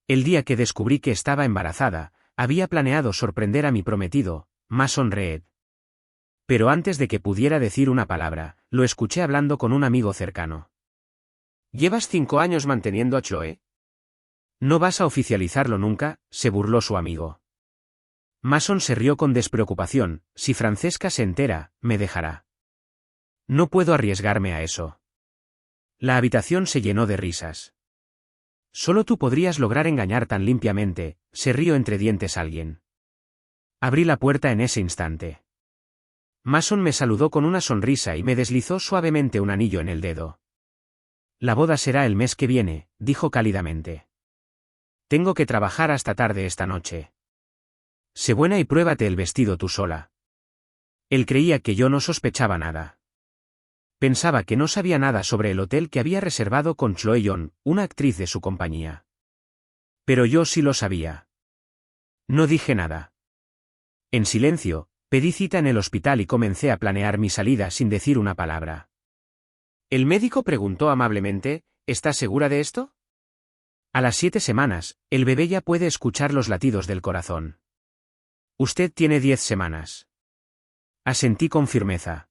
El día que descubrí que estaba embarazada, había planeado sorprender a mi prometido, Mason Reed. Pero antes de que pudiera decir una palabra, lo escuché hablando con un amigo cercano. ¿Llevas 5 años manteniendo a Chloe? No vas a oficializarlo nunca, se burló su amigo. Mason se rió con despreocupación. Si Francesca se entera, me dejará. No puedo arriesgarme a eso. La habitación se llenó de risas. Solo tú podrías lograr engañar tan limpiamente, se rió entre dientes alguien. Abrí la puerta en ese instante. Mason me saludó con una sonrisa y me deslizó suavemente un anillo en el dedo. La boda será el mes que viene, dijo cálidamente. Tengo que trabajar hasta tarde esta noche. Sé buena y pruébate el vestido tú sola. Él creía que yo no sospechaba nada. Pensaba que no sabía nada sobre el hotel que había reservado con Chloe Young, una actriz de su compañía. Pero yo sí lo sabía. No dije nada. En silencio, pedí cita en el hospital y comencé a planear mi salida sin decir una palabra. El médico preguntó amablemente, ¿estás segura de esto? A las 7 semanas, el bebé ya puede escuchar los latidos del corazón. Usted tiene 10 semanas. Asentí con firmeza.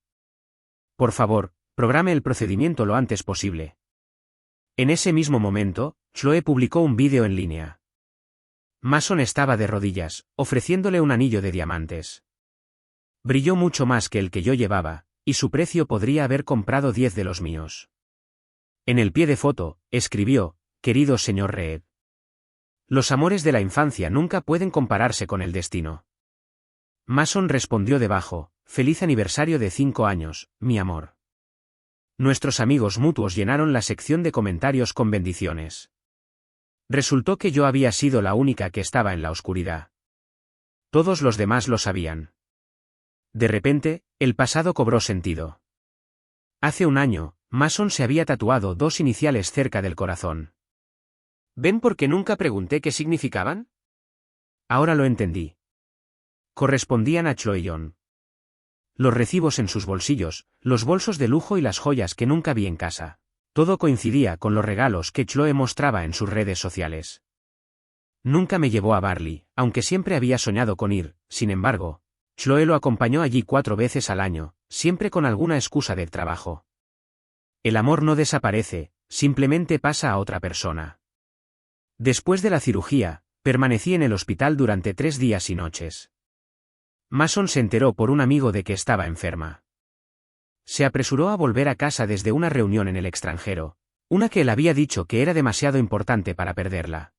Por favor, programe el procedimiento lo antes posible. En ese mismo momento, Chloe publicó un vídeo en línea. Mason estaba de rodillas, ofreciéndole un anillo de diamantes. Brilló mucho más que el que yo llevaba, y su precio podría haber comprado 10 de los míos. En el pie de foto, escribió, querido señor Reed. Los amores de la infancia nunca pueden compararse con el destino. Mason respondió debajo, feliz aniversario de 5 años, mi amor. Nuestros amigos mutuos llenaron la sección de comentarios con bendiciones. Resultó que yo había sido la única que estaba en la oscuridad. Todos los demás lo sabían. De repente, el pasado cobró sentido. Hace un año, Mason se había tatuado 2 iniciales cerca del corazón. ¿Ven por qué nunca pregunté qué significaban? Ahora lo entendí. Correspondían a Chloe Young. Los recibos en sus bolsillos, los bolsos de lujo y las joyas que nunca vi en casa. Todo coincidía con los regalos que Chloe mostraba en sus redes sociales. Nunca me llevó a Barley, aunque siempre había soñado con ir, sin embargo, Chloe lo acompañó allí 4 veces al año, siempre con alguna excusa del trabajo. El amor no desaparece, simplemente pasa a otra persona. Después de la cirugía, permanecí en el hospital durante 3 días y noches. Mason se enteró por un amigo de que estaba enferma. Se apresuró a volver a casa desde una reunión en el extranjero, una que él había dicho que era demasiado importante para perderla.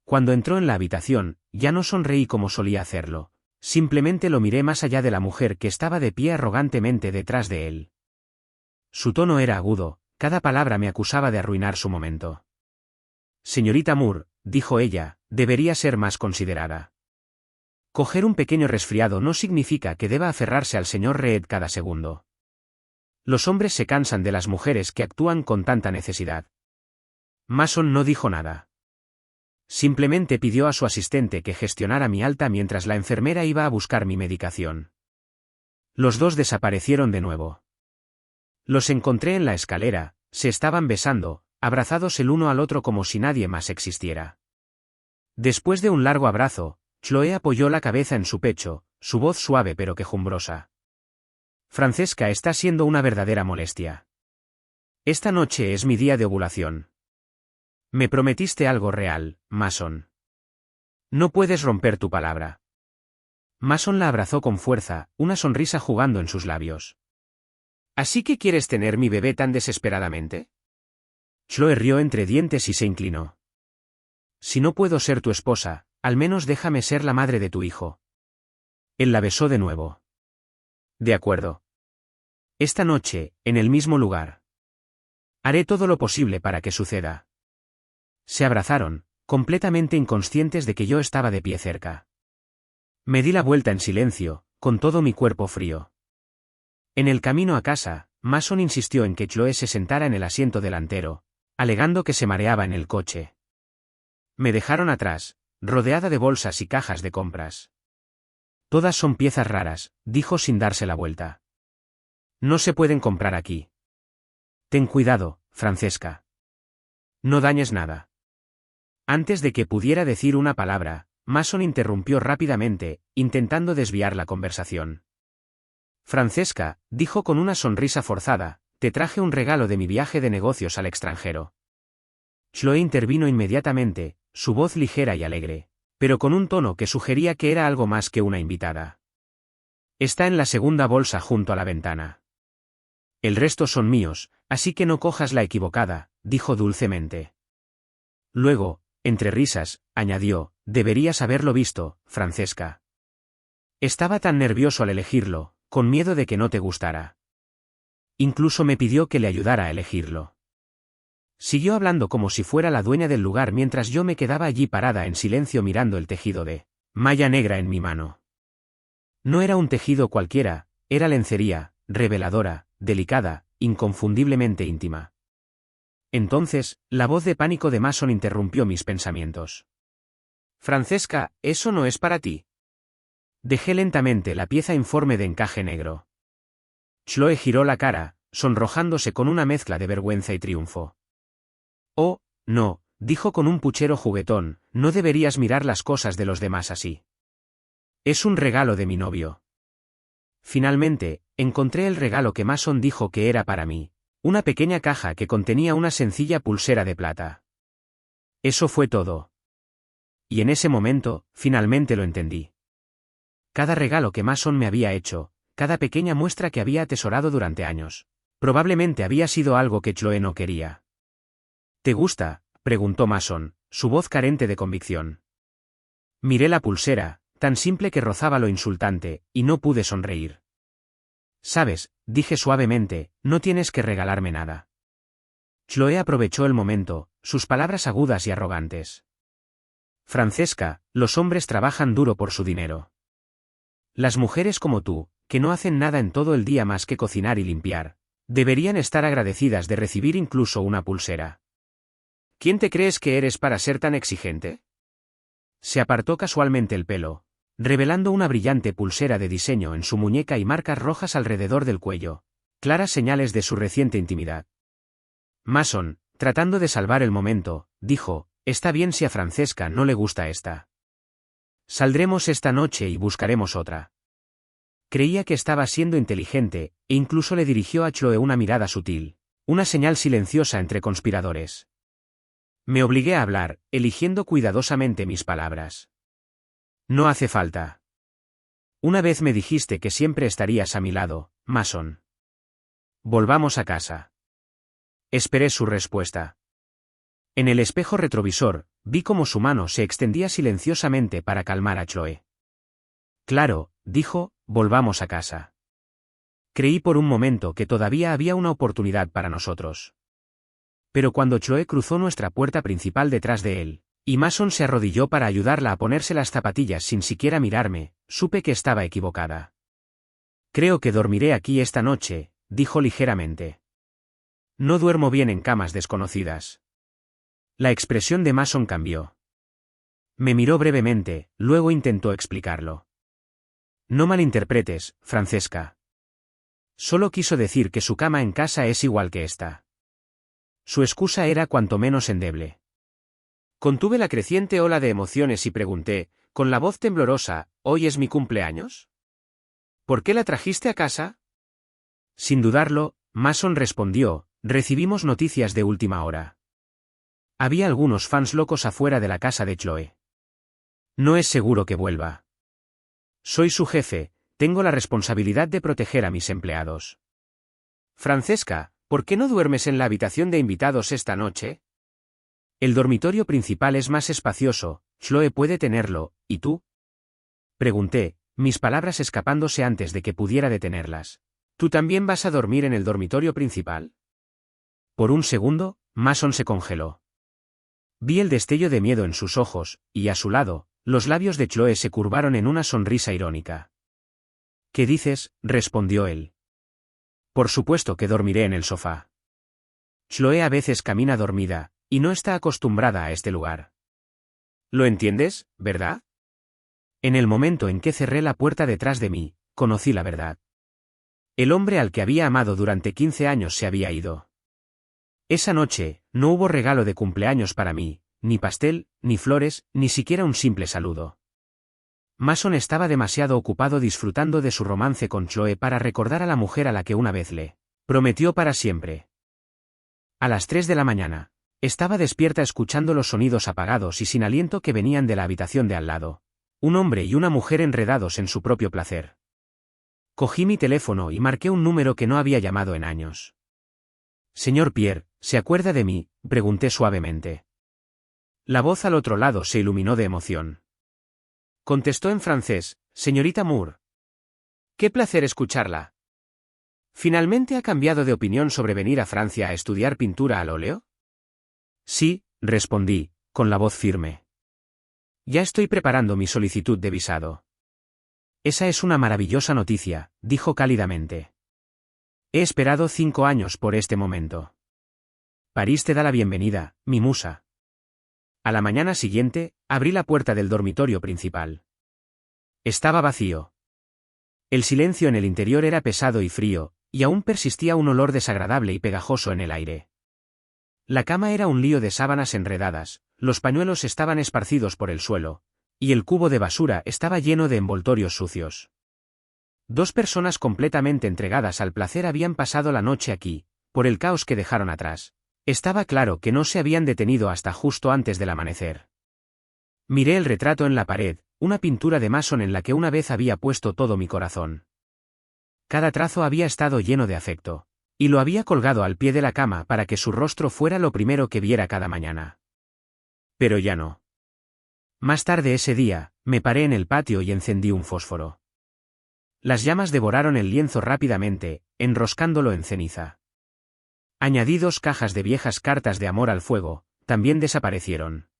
Cuando entró en la habitación, ya no sonreí como solía hacerlo, simplemente lo miré más allá de la mujer que estaba de pie arrogantemente detrás de él. Su tono era agudo, cada palabra me acusaba de arruinar su momento. Señorita Moore, dijo ella, debería ser más considerada. Coger un pequeño resfriado no significa que deba aferrarse al señor Reed cada segundo. Los hombres se cansan de las mujeres que actúan con tanta necesidad. Mason no dijo nada. Simplemente pidió a su asistente que gestionara mi alta mientras la enfermera iba a buscar mi medicación. Los dos desaparecieron de nuevo. Los encontré en la escalera, se estaban besando, abrazados el uno al otro como si nadie más existiera. Después de un largo abrazo, Chloe apoyó la cabeza en su pecho, su voz suave pero quejumbrosa. Francesca está siendo una verdadera molestia. Esta noche es mi día de ovulación. Me prometiste algo real, Mason. No puedes romper tu palabra. Mason la abrazó con fuerza, una sonrisa jugando en sus labios. ¿Así que quieres tener mi bebé tan desesperadamente? Chloe rió entre dientes y se inclinó. Si no puedo ser tu esposa, al menos déjame ser la madre de tu hijo. Él la besó de nuevo. De acuerdo. Esta noche, en el mismo lugar. Haré todo lo posible para que suceda. Se abrazaron, completamente inconscientes de que yo estaba de pie cerca. Me di la vuelta en silencio, con todo mi cuerpo frío. En el camino a casa, Mason insistió en que Chloe se sentara en el asiento delantero, alegando que se mareaba en el coche. Me dejaron atrás, rodeada de bolsas y cajas de compras. Todas son piezas raras, dijo sin darse la vuelta. No se pueden comprar aquí. Ten cuidado, Francesca. No dañes nada. Antes de que pudiera decir una palabra, Mason interrumpió rápidamente, intentando desviar la conversación. Francesca, dijo con una sonrisa forzada, te traje un regalo de mi viaje de negocios al extranjero. Chloe intervino inmediatamente, su voz ligera y alegre, pero con un tono que sugería que era algo más que una invitada. Está en la segunda bolsa junto a la ventana. El resto son míos, así que no cojas la equivocada, dijo dulcemente. Luego, entre risas, añadió, deberías haberlo visto, Francesca. Estaba tan nervioso al elegirlo, con miedo de que no te gustara. Incluso me pidió que le ayudara a elegirlo. Siguió hablando como si fuera la dueña del lugar mientras yo me quedaba allí parada en silencio mirando el tejido de malla negra en mi mano. No era un tejido cualquiera, era lencería, reveladora, delicada, inconfundiblemente íntima. Entonces, la voz de pánico de Mason interrumpió mis pensamientos. Francesca, eso no es para ti. Dejé lentamente la pieza informe de encaje negro. Chloe giró la cara, sonrojándose con una mezcla de vergüenza y triunfo. Oh, no, dijo con un puchero juguetón, no deberías mirar las cosas de los demás así. Es un regalo de mi novio. Finalmente, encontré el regalo que Mason dijo que era para mí, una pequeña caja que contenía una sencilla pulsera de plata. Eso fue todo. Y en ese momento, finalmente lo entendí. Cada regalo que Mason me había hecho, cada pequeña muestra que había atesorado durante años, probablemente había sido algo que Chloe no quería. ¿Te gusta?, preguntó Mason, su voz carente de convicción. Miré la pulsera, tan simple que rozaba lo insultante, y no pude sonreír. Sabes, dije suavemente, no tienes que regalarme nada. Chloe aprovechó el momento, sus palabras agudas y arrogantes. Francesca, los hombres trabajan duro por su dinero. Las mujeres como tú, que no hacen nada en todo el día más que cocinar y limpiar, deberían estar agradecidas de recibir incluso una pulsera. ¿Quién te crees que eres para ser tan exigente? Se apartó casualmente el pelo, revelando una brillante pulsera de diseño en su muñeca y marcas rojas alrededor del cuello, claras señales de su reciente intimidad. Mason, tratando de salvar el momento, dijo, está bien si a Francesca no le gusta esta. Saldremos esta noche y buscaremos otra. Creía que estaba siendo inteligente, e incluso le dirigió a Chloe una mirada sutil, una señal silenciosa entre conspiradores. Me obligué a hablar, eligiendo cuidadosamente mis palabras. No hace falta. Una vez me dijiste que siempre estarías a mi lado, Mason. Volvamos a casa. Esperé su respuesta. En el espejo retrovisor, vi cómo su mano se extendía silenciosamente para calmar a Chloe. Claro, dijo, volvamos a casa. Creí por un momento que todavía había una oportunidad para nosotros. Pero cuando Chloe cruzó nuestra puerta principal detrás de él, y Mason se arrodilló para ayudarla a ponerse las zapatillas sin siquiera mirarme, supe que estaba equivocada. Creo que dormiré aquí esta noche, dijo ligeramente. No duermo bien en camas desconocidas. La expresión de Mason cambió. Me miró brevemente, luego intentó explicarlo. No malinterpretes, Francesca. Solo quiso decir que su cama en casa es igual que esta. Su excusa era cuanto menos endeble. Contuve la creciente ola de emociones y pregunté, con la voz temblorosa, ¿hoy es mi cumpleaños? ¿Por qué la trajiste a casa? Sin dudarlo, Mason respondió, recibimos noticias de última hora. Había algunos fans locos afuera de la casa de Chloe. No es seguro que vuelva. Soy su jefe, tengo la responsabilidad de proteger a mis empleados. Francesca, ¿por qué no duermes en la habitación de invitados esta noche? El dormitorio principal es más espacioso, Chloe puede tenerlo, ¿y tú? Pregunté, mis palabras escapándose antes de que pudiera detenerlas. ¿Tú también vas a dormir en el dormitorio principal? Por un segundo, Mason se congeló. Vi el destello de miedo en sus ojos, y a su lado, los labios de Chloe se curvaron en una sonrisa irónica. ¿Qué dices?, respondió él. Por supuesto que dormiré en el sofá. Chloe a veces camina dormida, y no está acostumbrada a este lugar. ¿Lo entiendes, verdad? En el momento en que cerré la puerta detrás de mí, conocí la verdad. El hombre al que había amado durante 15 años se había ido. Esa noche, no hubo regalo de cumpleaños para mí, ni pastel, ni flores, ni siquiera un simple saludo. Mason estaba demasiado ocupado disfrutando de su romance con Chloe para recordar a la mujer a la que una vez le prometió para siempre. A las 3 de la mañana, estaba despierta escuchando los sonidos apagados y sin aliento que venían de la habitación de al lado. Un hombre y una mujer enredados en su propio placer. Cogí mi teléfono y marqué un número que no había llamado en años. «Señor Pierre, ¿se acuerda de mí?», pregunté suavemente. La voz al otro lado se iluminó de emoción. Contestó en francés: «Señorita Moore. Qué placer escucharla. ¿Finalmente ha cambiado de opinión sobre venir a Francia a estudiar pintura al óleo?». «Sí», respondí, con la voz firme. «Ya estoy preparando mi solicitud de visado». «Esa es una maravillosa noticia», dijo cálidamente. «He esperado 5 años por este momento. París te da la bienvenida, mi musa». A la mañana siguiente, abrí la puerta del dormitorio principal. Estaba vacío. El silencio en el interior era pesado y frío, y aún persistía un olor desagradable y pegajoso en el aire. La cama era un lío de sábanas enredadas, los pañuelos estaban esparcidos por el suelo, y el cubo de basura estaba lleno de envoltorios sucios. 2 personas completamente entregadas al placer habían pasado la noche aquí, por el caos que dejaron atrás. Estaba claro que no se habían detenido hasta justo antes del amanecer. Miré el retrato en la pared, una pintura de Mason en la que una vez había puesto todo mi corazón. Cada trazo había estado lleno de afecto, y lo había colgado al pie de la cama para que su rostro fuera lo primero que viera cada mañana. Pero ya no. Más tarde ese día, me paré en el patio y encendí un fósforo. Las llamas devoraron el lienzo rápidamente, enroscándolo en ceniza. Añadí 2 cajas de viejas cartas de amor al fuego, también desaparecieron.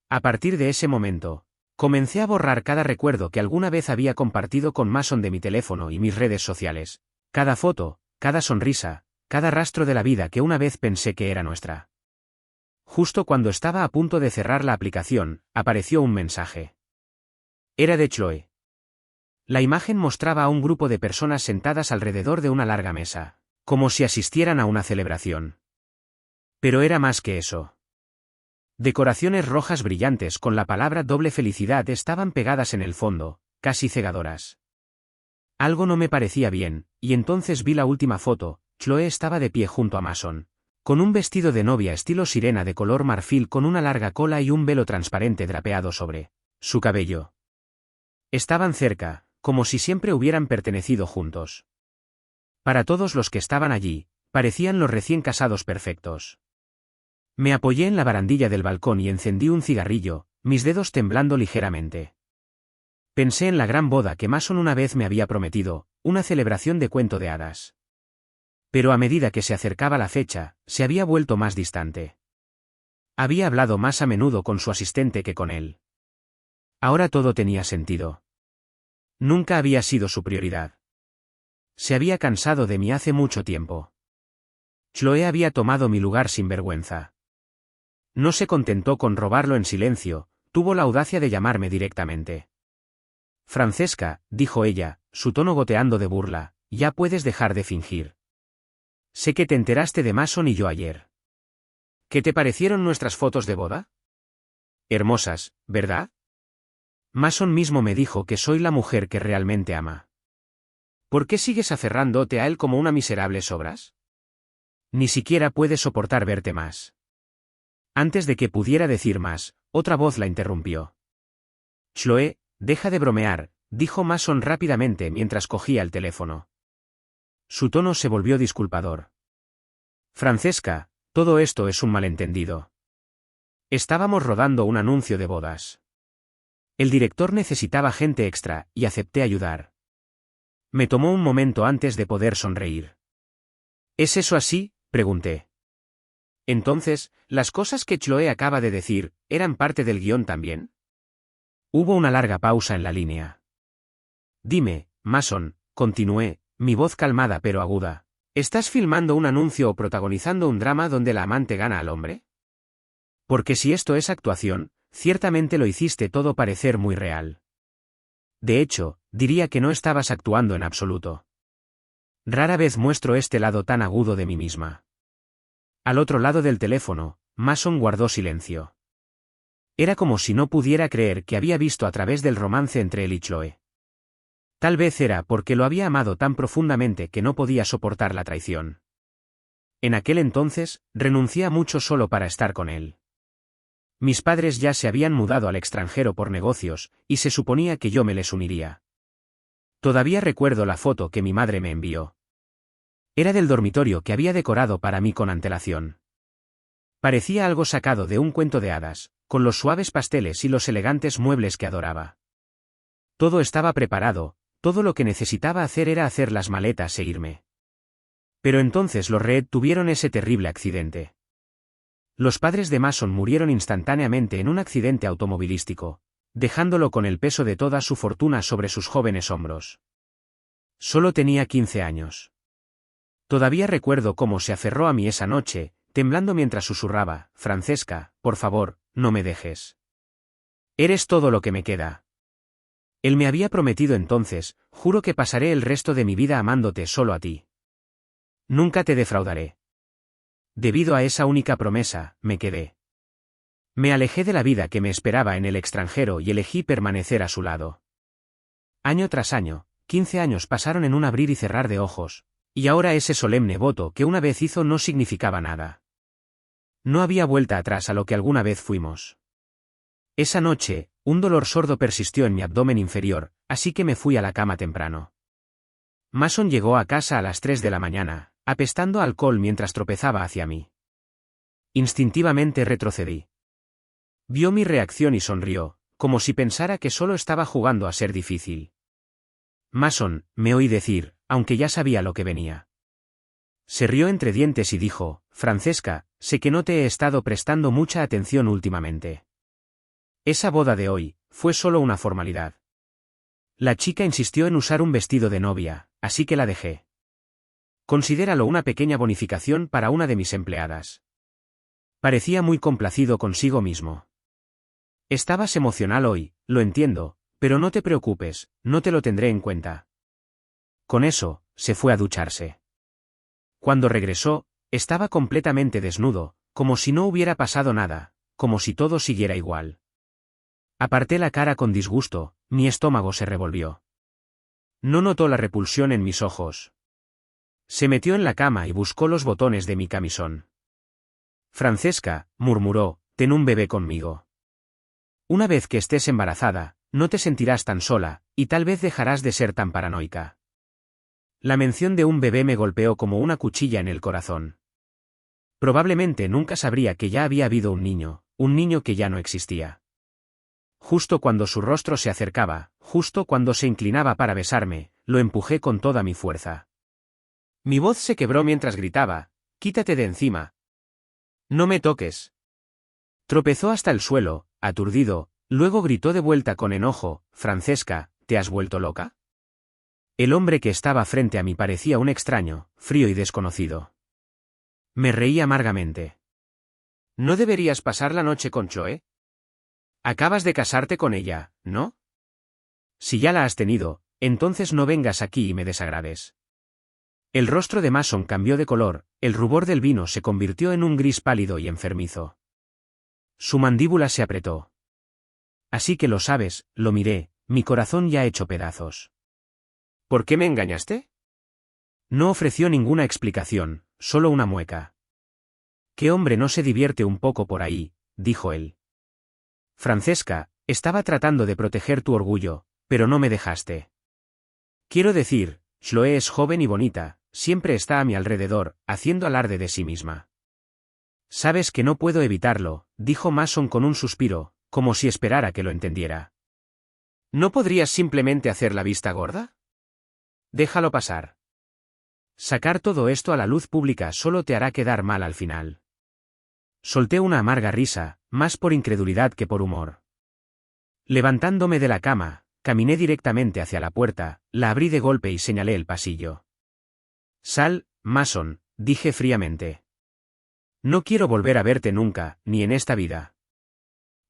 A partir de ese momento, comencé a borrar cada recuerdo que alguna vez había compartido con Mason de mi teléfono y mis redes sociales, cada foto, cada sonrisa, cada rastro de la vida que una vez pensé que era nuestra. Justo cuando estaba a punto de cerrar la aplicación, apareció un mensaje. Era de Chloe. La imagen mostraba a un grupo de personas sentadas alrededor de una larga mesa, como si asistieran a una celebración. Pero era más que eso. Decoraciones rojas brillantes con la palabra doble felicidad estaban pegadas en el fondo, casi cegadoras. Algo no me parecía bien, y entonces vi la última foto. Chloe estaba de pie junto a Mason, con un vestido de novia estilo sirena de color marfil con una larga cola y un velo transparente drapeado sobre su cabello. Estaban cerca, como si siempre hubieran pertenecido juntos. Para todos los que estaban allí, parecían los recién casados perfectos. Me apoyé en la barandilla del balcón y encendí un cigarrillo, mis dedos temblando ligeramente. Pensé en la gran boda que Mason una vez me había prometido, una celebración de cuento de hadas. Pero a medida que se acercaba la fecha, se había vuelto más distante. Había hablado más a menudo con su asistente que con él. Ahora todo tenía sentido. Nunca había sido su prioridad. Se había cansado de mí hace mucho tiempo. Chloe había tomado mi lugar sin vergüenza. No se contentó con robarlo en silencio, tuvo la audacia de llamarme directamente. «Francesca», dijo ella, su tono goteando de burla, «ya puedes dejar de fingir. Sé que te enteraste de Mason y yo ayer. ¿Qué te parecieron nuestras fotos de boda? Hermosas, ¿verdad? Mason mismo me dijo que soy la mujer que realmente ama. ¿Por qué sigues aferrándote a él como una miserable sobras? Ni siquiera puede soportar verte más». Antes de que pudiera decir más, otra voz la interrumpió. «Chloe, deja de bromear», dijo Mason rápidamente mientras cogía el teléfono. Su tono se volvió disculpador. «Francesca, todo esto es un malentendido. Estábamos rodando un anuncio de bodas. El director necesitaba gente extra, y acepté ayudar». Me tomó un momento antes de poder sonreír. «¿Es eso así?», pregunté. Entonces, ¿las cosas que Chloe acaba de decir, eran parte del guión también? Hubo una larga pausa en la línea. «Dime, Mason», continué, mi voz calmada pero aguda, ¿estás filmando un anuncio o protagonizando un drama donde la amante gana al hombre? Porque si esto es actuación, ciertamente lo hiciste todo parecer muy real. De hecho, diría que no estabas actuando en absoluto. Rara vez muestro este lado tan agudo de mí misma. Al otro lado del teléfono, Mason guardó silencio. Era como si no pudiera creer que había visto a través del romance entre él y Chloe. Tal vez era porque lo había amado tan profundamente que no podía soportar la traición. En aquel entonces, renuncié a mucho solo para estar con él. Mis padres ya se habían mudado al extranjero por negocios, y se suponía que yo me les uniría. Todavía recuerdo la foto que mi madre me envió. Era del dormitorio que había decorado para mí con antelación. Parecía algo sacado de un cuento de hadas, con los suaves pasteles y los elegantes muebles que adoraba. Todo estaba preparado, todo lo que necesitaba hacer era hacer las maletas e irme. Pero entonces los Reed tuvieron ese terrible accidente. Los padres de Mason murieron instantáneamente en un accidente automovilístico, dejándolo con el peso de toda su fortuna sobre sus jóvenes hombros. Solo tenía 15 años. Todavía recuerdo cómo se aferró a mí esa noche, temblando mientras susurraba: «Francesca, por favor, no me dejes. Eres todo lo que me queda». Él me había prometido entonces: «Juro que pasaré el resto de mi vida amándote solo a ti. Nunca te defraudaré». Debido a esa única promesa, me quedé. Me alejé de la vida que me esperaba en el extranjero y elegí permanecer a su lado. Año tras año, 15 años pasaron en un abrir y cerrar de ojos, y ahora ese solemne voto que una vez hizo no significaba nada. No había vuelta atrás a lo que alguna vez fuimos. Esa noche, un dolor sordo persistió en mi abdomen inferior, así que me fui a la cama temprano. Mason llegó a casa a las 3 de la mañana, apestando a alcohol mientras tropezaba hacia mí. Instintivamente retrocedí. Vio mi reacción y sonrió, como si pensara que solo estaba jugando a ser difícil. «Mason», me oí decir, aunque ya sabía lo que venía. Se rió entre dientes y dijo: «Francesca, sé que no te he estado prestando mucha atención últimamente. Esa boda de hoy fue solo una formalidad». La chica insistió en usar un vestido de novia, así que la dejé. Considéralo una pequeña bonificación para una de mis empleadas. Parecía muy complacido consigo mismo. «Estabas emocional hoy, lo entiendo, pero no te preocupes, no te lo tendré en cuenta». Con eso, se fue a ducharse. Cuando regresó, estaba completamente desnudo, como si no hubiera pasado nada, como si todo siguiera igual. Aparté la cara con disgusto, mi estómago se revolvió. No notó la repulsión en mis ojos. Se metió en la cama y buscó los botones de mi camisón. «Francesca», murmuró, «ten un bebé conmigo. Una vez que estés embarazada, no te sentirás tan sola, y tal vez dejarás de ser tan paranoica». La mención de un bebé me golpeó como una cuchilla en el corazón. Probablemente nunca sabría que ya había habido un niño que ya no existía. Justo cuando su rostro se acercaba, justo cuando se inclinaba para besarme, lo empujé con toda mi fuerza. Mi voz se quebró mientras gritaba: «Quítate de encima. No me toques». Tropezó hasta el suelo, aturdido, luego gritó de vuelta con enojo: «Francesca, ¿te has vuelto loca?». El hombre que estaba frente a mí parecía un extraño, frío y desconocido. Me reí amargamente. «¿No deberías pasar la noche con Chloe? Acabas de casarte con ella, ¿no? Si ya la has tenido, entonces no vengas aquí y me desagrades». El rostro de Mason cambió de color, el rubor del vino se convirtió en un gris pálido y enfermizo. Su mandíbula se apretó. «Así que lo sabes», lo miré, mi corazón ya hecho pedazos. «¿Por qué me engañaste?». No ofreció ninguna explicación, solo una mueca. «¿Qué hombre no se divierte un poco por ahí?», dijo él. «Francesca, estaba tratando de proteger tu orgullo, pero no me dejaste. Quiero decir, Chloe es joven y bonita, siempre está a mi alrededor, haciendo alarde de sí misma». «Sabes que no puedo evitarlo», dijo Mason con un suspiro, como si esperara que lo entendiera. «¿No podrías simplemente hacer la vista gorda? Déjalo pasar. Sacar todo esto a la luz pública solo te hará quedar mal al final». Solté una amarga risa, más por incredulidad que por humor. Levantándome de la cama, caminé directamente hacia la puerta, la abrí de golpe y señalé el pasillo. «Sal, Mason», dije fríamente. «No quiero volver a verte nunca, ni en esta vida».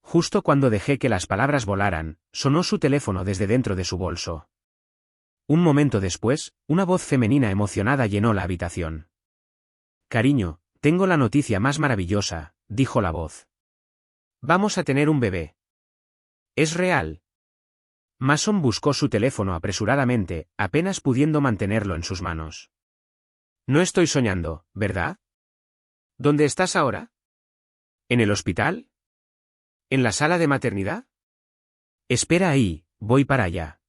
Justo cuando dejé que las palabras volaran, sonó su teléfono desde dentro de su bolso. Un momento después, una voz femenina emocionada llenó la habitación. «Cariño, tengo la noticia más maravillosa», dijo la voz. Vamos a tener un bebé. ¿Es real? Mason buscó su teléfono apresuradamente, apenas pudiendo mantenerlo en sus manos. No estoy soñando, ¿verdad? ¿Dónde estás ahora? ¿En el hospital? ¿En la sala de maternidad? Espera ahí, voy para allá.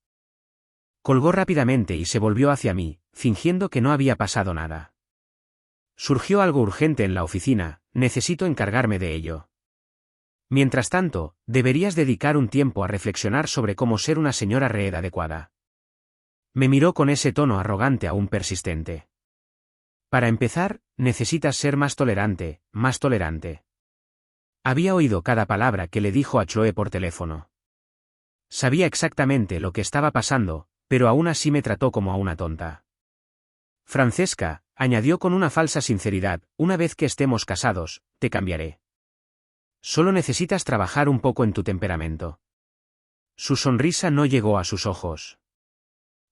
Colgó rápidamente y se volvió hacia mí, fingiendo que no había pasado nada. Surgió algo urgente en la oficina, necesito encargarme de ello. Mientras tanto, deberías dedicar un tiempo a reflexionar sobre cómo ser una señora Reed adecuada. Me miró con ese tono arrogante aún persistente. Para empezar, necesitas ser más tolerante, más tolerante. Había oído cada palabra que le dijo a Chloe por teléfono. Sabía exactamente lo que estaba pasando, pero aún así me trató como a una tonta. Francesca, añadió con una falsa sinceridad, una vez que estemos casados, te cambiaré. Solo necesitas trabajar un poco en tu temperamento. Su sonrisa no llegó a sus ojos.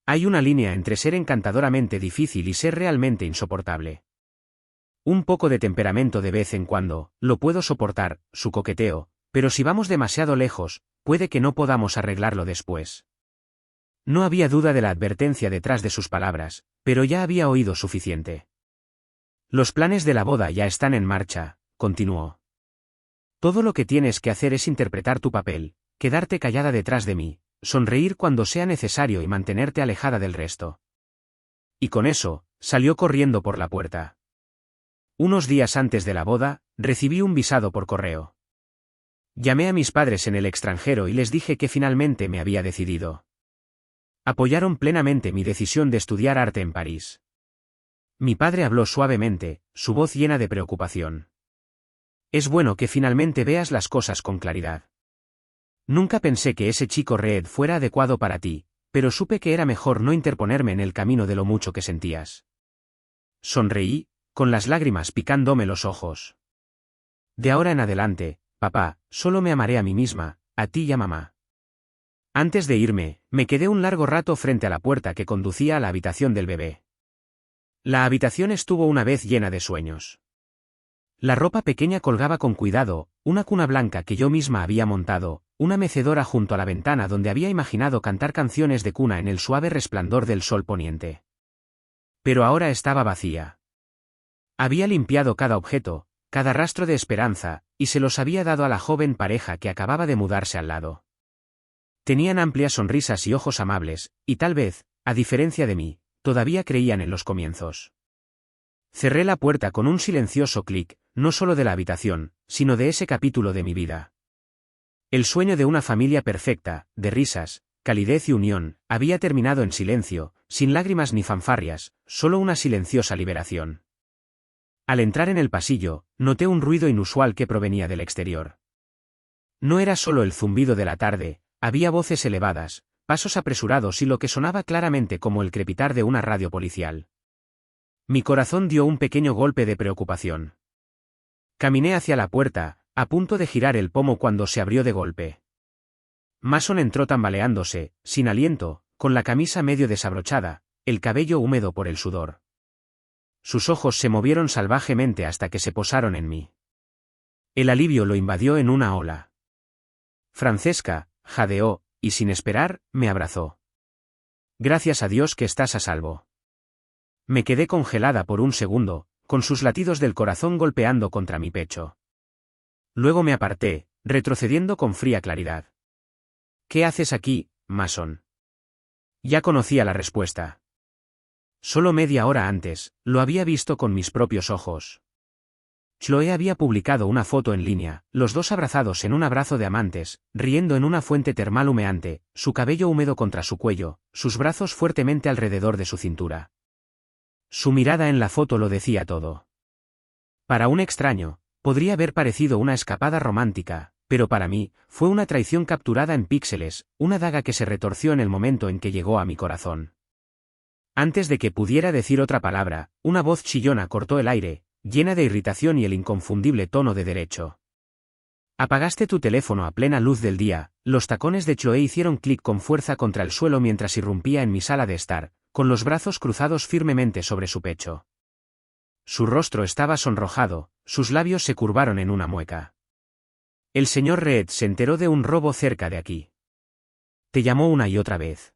Hay una línea entre ser encantadoramente difícil y ser realmente insoportable. Un poco de temperamento de vez en cuando, lo puedo soportar, su coqueteo, pero si vamos demasiado lejos, puede que no podamos arreglarlo después. No había duda de la advertencia detrás de sus palabras, pero ya había oído suficiente. Los planes de la boda ya están en marcha, continuó. Todo lo que tienes que hacer es interpretar tu papel, quedarte callada detrás de mí, sonreír cuando sea necesario y mantenerte alejada del resto. Y con eso, salió corriendo por la puerta. Unos días antes de la boda, recibí un visado por correo. Llamé a mis padres en el extranjero y les dije que finalmente me había decidido. Apoyaron plenamente mi decisión de estudiar arte en París. Mi padre habló suavemente, su voz llena de preocupación. Es bueno que finalmente veas las cosas con claridad. Nunca pensé que ese chico Reed fuera adecuado para ti, pero supe que era mejor no interponerme en el camino de lo mucho que sentías. Sonreí, con las lágrimas picándome los ojos. De ahora en adelante, papá, solo me amaré a mí misma, a ti y a mamá. Antes de irme, me quedé un largo rato frente a la puerta que conducía a la habitación del bebé. La habitación estuvo una vez llena de sueños. La ropa pequeña colgaba con cuidado, una cuna blanca que yo misma había montado, una mecedora junto a la ventana donde había imaginado cantar canciones de cuna en el suave resplandor del sol poniente. Pero ahora estaba vacía. Había limpiado cada objeto, cada rastro de esperanza, y se los había dado a la joven pareja que acababa de mudarse al lado. Tenían amplias sonrisas y ojos amables, y tal vez, a diferencia de mí, todavía creían en los comienzos. Cerré la puerta con un silencioso clic, no solo de la habitación, sino de ese capítulo de mi vida. El sueño de una familia perfecta, de risas, calidez y unión, había terminado en silencio, sin lágrimas ni fanfarrias, solo una silenciosa liberación. Al entrar en el pasillo, noté un ruido inusual que provenía del exterior. No era solo el zumbido de la tarde, había voces elevadas, pasos apresurados y lo que sonaba claramente como el crepitar de una radio policial. Mi corazón dio un pequeño golpe de preocupación. Caminé hacia la puerta, a punto de girar el pomo cuando se abrió de golpe. Mason entró tambaleándose, sin aliento, con la camisa medio desabrochada, el cabello húmedo por el sudor. Sus ojos se movieron salvajemente hasta que se posaron en mí. El alivio lo invadió en una ola. Francesca, jadeó, y sin esperar, me abrazó. Gracias a Dios que estás a salvo. Me quedé congelada por un segundo, con sus latidos del corazón golpeando contra mi pecho. Luego me aparté, retrocediendo con fría claridad. ¿Qué haces aquí, Mason? Ya conocía la respuesta. Solo media hora antes, lo había visto con mis propios ojos. Chloe había publicado una foto en línea, los dos abrazados en un abrazo de amantes, riendo en una fuente termal humeante, su cabello húmedo contra su cuello, sus brazos fuertemente alrededor de su cintura. Su mirada en la foto lo decía todo. Para un extraño, podría haber parecido una escapada romántica, pero para mí, fue una traición capturada en píxeles, una daga que se retorció en el momento en que llegó a mi corazón. Antes de que pudiera decir otra palabra, una voz chillona cortó el aire, llena de irritación y el inconfundible tono de derecho. Apagaste tu teléfono a plena luz del día. Los tacones de Chloe hicieron clic con fuerza contra el suelo mientras irrumpía en mi sala de estar, con los brazos cruzados firmemente sobre su pecho. Su rostro estaba sonrojado, sus labios se curvaron en una mueca. El señor Reed se enteró de un robo cerca de aquí. Te llamó una y otra vez.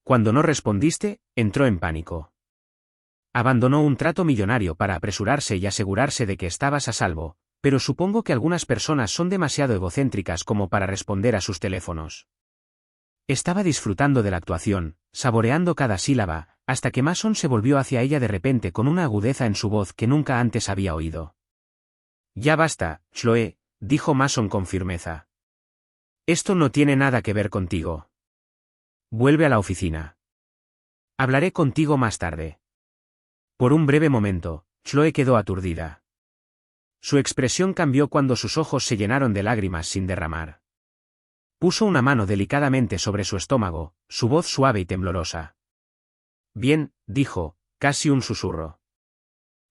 Cuando no respondiste, entró en pánico. Abandonó un trato millonario para apresurarse y asegurarse de que estabas a salvo, pero supongo que algunas personas son demasiado egocéntricas como para responder a sus teléfonos. Estaba disfrutando de la actuación, saboreando cada sílaba, hasta que Mason se volvió hacia ella de repente con una agudeza en su voz que nunca antes había oído. Ya basta, Chloe, dijo Mason con firmeza. Esto no tiene nada que ver contigo. Vuelve a la oficina. Hablaré contigo más tarde. Por un breve momento, Chloe quedó aturdida. Su expresión cambió cuando sus ojos se llenaron de lágrimas sin derramar. Puso una mano delicadamente sobre su estómago, su voz suave y temblorosa. Bien, dijo, casi un susurro.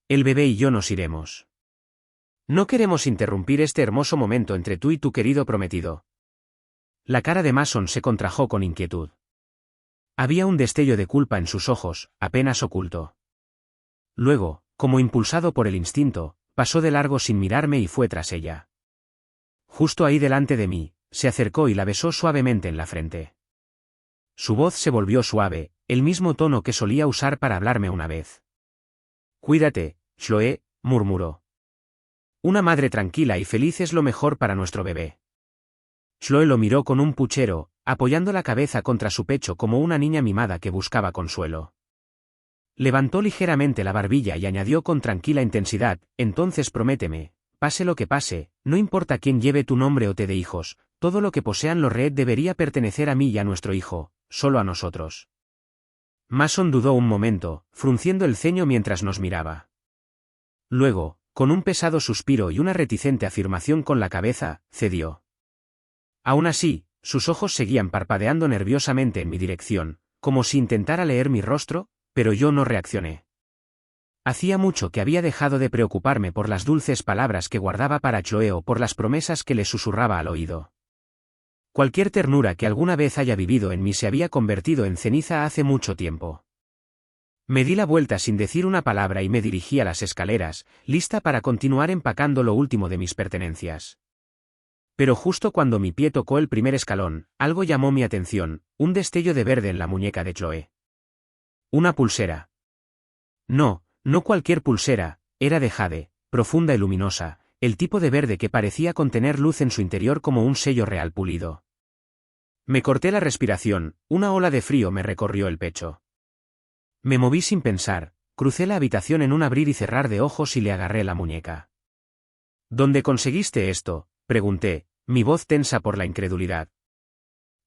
El bebé y yo nos iremos. No queremos interrumpir este hermoso momento entre tú y tu querido prometido. La cara de Mason se contrajo con inquietud. Había un destello de culpa en sus ojos, apenas oculto. Luego, como impulsado por el instinto, pasó de largo sin mirarme y fue tras ella. Justo ahí delante de mí, se acercó y la besó suavemente en la frente. Su voz se volvió suave, el mismo tono que solía usar para hablarme una vez. Cuídate, Chloe, murmuró. Una madre tranquila y feliz es lo mejor para nuestro bebé. Chloe lo miró con un puchero, apoyando la cabeza contra su pecho como una niña mimada que buscaba consuelo. Levantó ligeramente la barbilla y añadió con tranquila intensidad, entonces prométeme, pase lo que pase, no importa quién lleve tu nombre o te dé hijos, todo lo que posean los Reed debería pertenecer a mí y a nuestro hijo, solo a nosotros. Mason dudó un momento, frunciendo el ceño mientras nos miraba. Luego, con un pesado suspiro y una reticente afirmación con la cabeza, cedió. Aún así, sus ojos seguían parpadeando nerviosamente en mi dirección, como si intentara leer mi rostro, pero yo no reaccioné. Hacía mucho que había dejado de preocuparme por las dulces palabras que guardaba para Chloe o por las promesas que le susurraba al oído. Cualquier ternura que alguna vez haya vivido en mí se había convertido en ceniza hace mucho tiempo. Me di la vuelta sin decir una palabra y me dirigí a las escaleras, lista para continuar empacando lo último de mis pertenencias. Pero justo cuando mi pie tocó el primer escalón, algo llamó mi atención, un destello de verde en la muñeca de Chloe. Una pulsera. No cualquier pulsera, era de jade, profunda y luminosa, el tipo de verde que parecía contener luz en su interior como un sello real pulido. Me corté la respiración, una ola de frío me recorrió el pecho. Me moví sin pensar, crucé la habitación en un abrir y cerrar de ojos y le agarré la muñeca. ¿Dónde conseguiste esto?, pregunté, mi voz tensa por la incredulidad.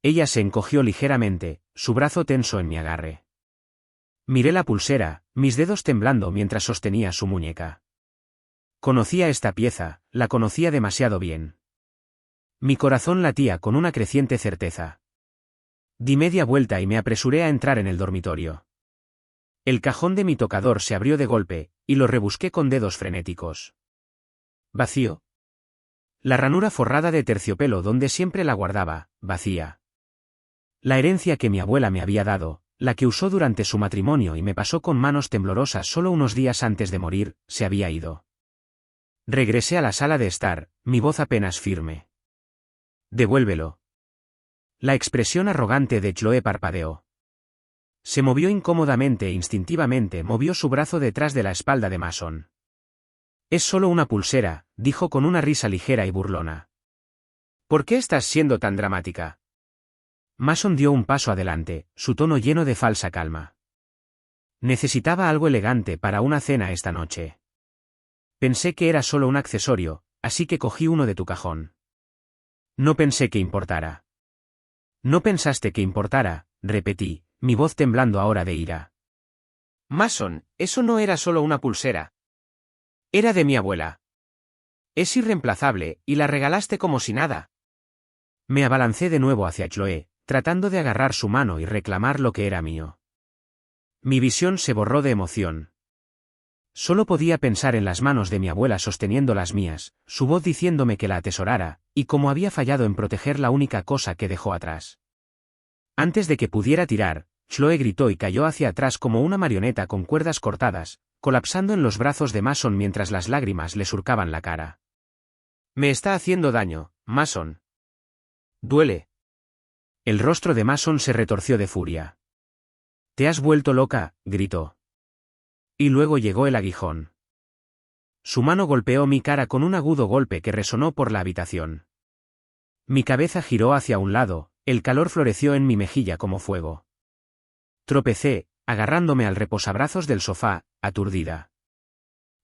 Ella se encogió ligeramente, su brazo tenso en mi agarre. Miré la pulsera, mis dedos temblando mientras sostenía su muñeca. Conocía esta pieza, la conocía demasiado bien. Mi corazón latía con una creciente certeza. Di media vuelta y me apresuré a entrar en el dormitorio. El cajón de mi tocador se abrió de golpe, y lo rebusqué con dedos frenéticos. Vacío. La ranura forrada de terciopelo donde siempre la guardaba, vacía. La herencia que mi abuela me había dado, la que usó durante su matrimonio y me pasó con manos temblorosas solo unos días antes de morir, se había ido. Regresé a la sala de estar, mi voz apenas firme. Devuélvelo. La expresión arrogante de Chloe parpadeó. Se movió incómodamente e instintivamente movió su brazo detrás de la espalda de Mason. Es solo una pulsera, dijo con una risa ligera y burlona. ¿Por qué estás siendo tan dramática? Mason dio un paso adelante, su tono lleno de falsa calma. Necesitaba algo elegante para una cena esta noche. Pensé que era solo un accesorio, así que cogí uno de tu cajón. No pensé que importara. No pensaste que importara, repetí, mi voz temblando ahora de ira. Mason, eso no era solo una pulsera. Era de mi abuela. Es irreemplazable, y la regalaste como si nada. Me abalancé de nuevo hacia Chloe, tratando de agarrar su mano y reclamar lo que era mío. Mi visión se borró de emoción. Solo podía pensar en las manos de mi abuela sosteniendo las mías, su voz diciéndome que la atesorara, y cómo había fallado en proteger la única cosa que dejó atrás. Antes de que pudiera tirar, Chloe gritó y cayó hacia atrás como una marioneta con cuerdas cortadas, colapsando en los brazos de Mason mientras las lágrimas le surcaban la cara. Me está haciendo daño, Mason. Duele. El rostro de Mason se retorció de furia. Te has vuelto loca, gritó. Y luego llegó el aguijón. Su mano golpeó mi cara con un agudo golpe que resonó por la habitación. Mi cabeza giró hacia un lado, el calor floreció en mi mejilla como fuego. Tropecé, agarrándome al reposabrazos del sofá, aturdida.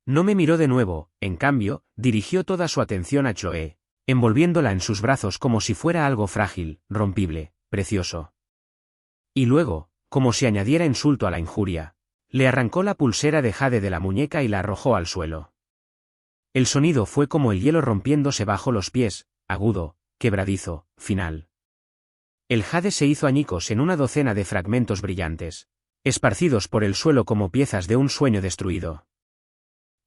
No me miró de nuevo, en cambio, dirigió toda su atención a Chloe, envolviéndola en sus brazos como si fuera algo frágil, rompible, precioso. Y luego, como si añadiera insulto a la injuria, le arrancó la pulsera de jade de la muñeca y la arrojó al suelo. El sonido fue como el hielo rompiéndose bajo los pies, agudo, quebradizo, final. El jade se hizo añicos en una docena de fragmentos brillantes, esparcidos por el suelo como piezas de un sueño destruido.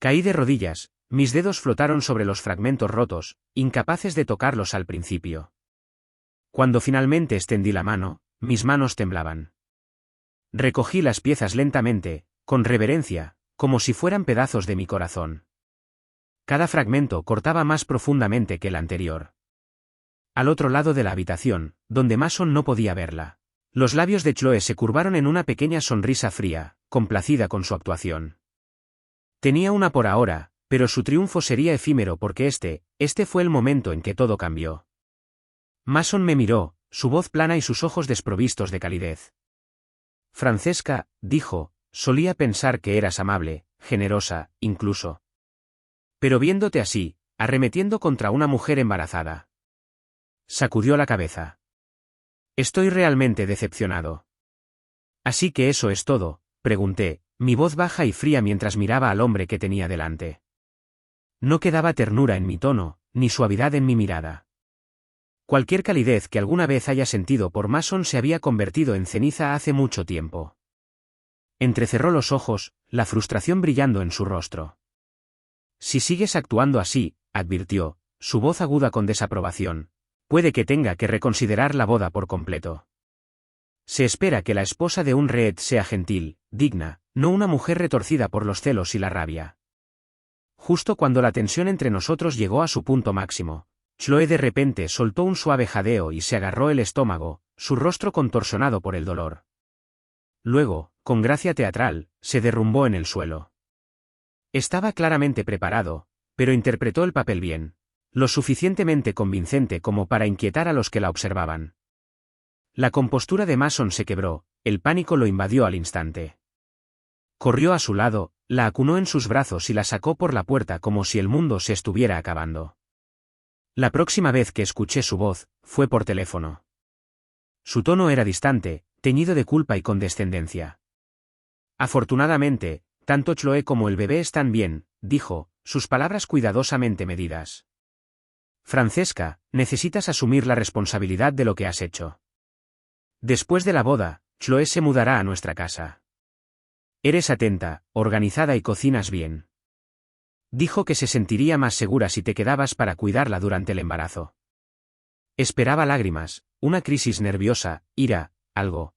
Caí de rodillas, mis dedos flotaron sobre los fragmentos rotos, incapaces de tocarlos al principio. Cuando finalmente extendí la mano, mis manos temblaban. Recogí las piezas lentamente, con reverencia, como si fueran pedazos de mi corazón. Cada fragmento cortaba más profundamente que el anterior. Al otro lado de la habitación, donde Mason no podía verla, los labios de Chloe se curvaron en una pequeña sonrisa fría, complacida con su actuación. Tenía una por ahora, pero su triunfo sería efímero porque este fue el momento en que todo cambió. Mason me miró, su voz plana y sus ojos desprovistos de calidez. Francesca, dijo, solía pensar que eras amable, generosa, incluso. Pero viéndote así, arremetiendo contra una mujer embarazada. Sacudió la cabeza. Estoy realmente decepcionado. ¿Así que eso es todo?, pregunté, mi voz baja y fría mientras miraba al hombre que tenía delante. No quedaba ternura en mi tono, ni suavidad en mi mirada. Cualquier calidez que alguna vez haya sentido por Mason se había convertido en ceniza hace mucho tiempo. Entrecerró los ojos, la frustración brillando en su rostro. Si sigues actuando así, advirtió, su voz aguda con desaprobación, puede que tenga que reconsiderar la boda por completo. Se espera que la esposa de un reed sea gentil, digna, no una mujer retorcida por los celos y la rabia. Justo cuando la tensión entre nosotros llegó a su punto máximo, Chloe de repente soltó un suave jadeo y se agarró el estómago, su rostro contorsionado por el dolor. Luego, con gracia teatral, se derrumbó en el suelo. Estaba claramente preparado, pero interpretó el papel bien, lo suficientemente convincente como para inquietar a los que la observaban. La compostura de Mason se quebró, el pánico lo invadió al instante. Corrió a su lado, la acunó en sus brazos y la sacó por la puerta como si el mundo se estuviera acabando. La próxima vez que escuché su voz, fue por teléfono. Su tono era distante, teñido de culpa y condescendencia. Afortunadamente, tanto Chloe como el bebé están bien, dijo, sus palabras cuidadosamente medidas. Francesca, necesitas asumir la responsabilidad de lo que has hecho. Después de la boda, Chloe se mudará a nuestra casa. Eres atenta, organizada y cocinas bien. Dijo que se sentiría más segura si te quedabas para cuidarla durante el embarazo. Esperaba lágrimas, una crisis nerviosa, ira, algo.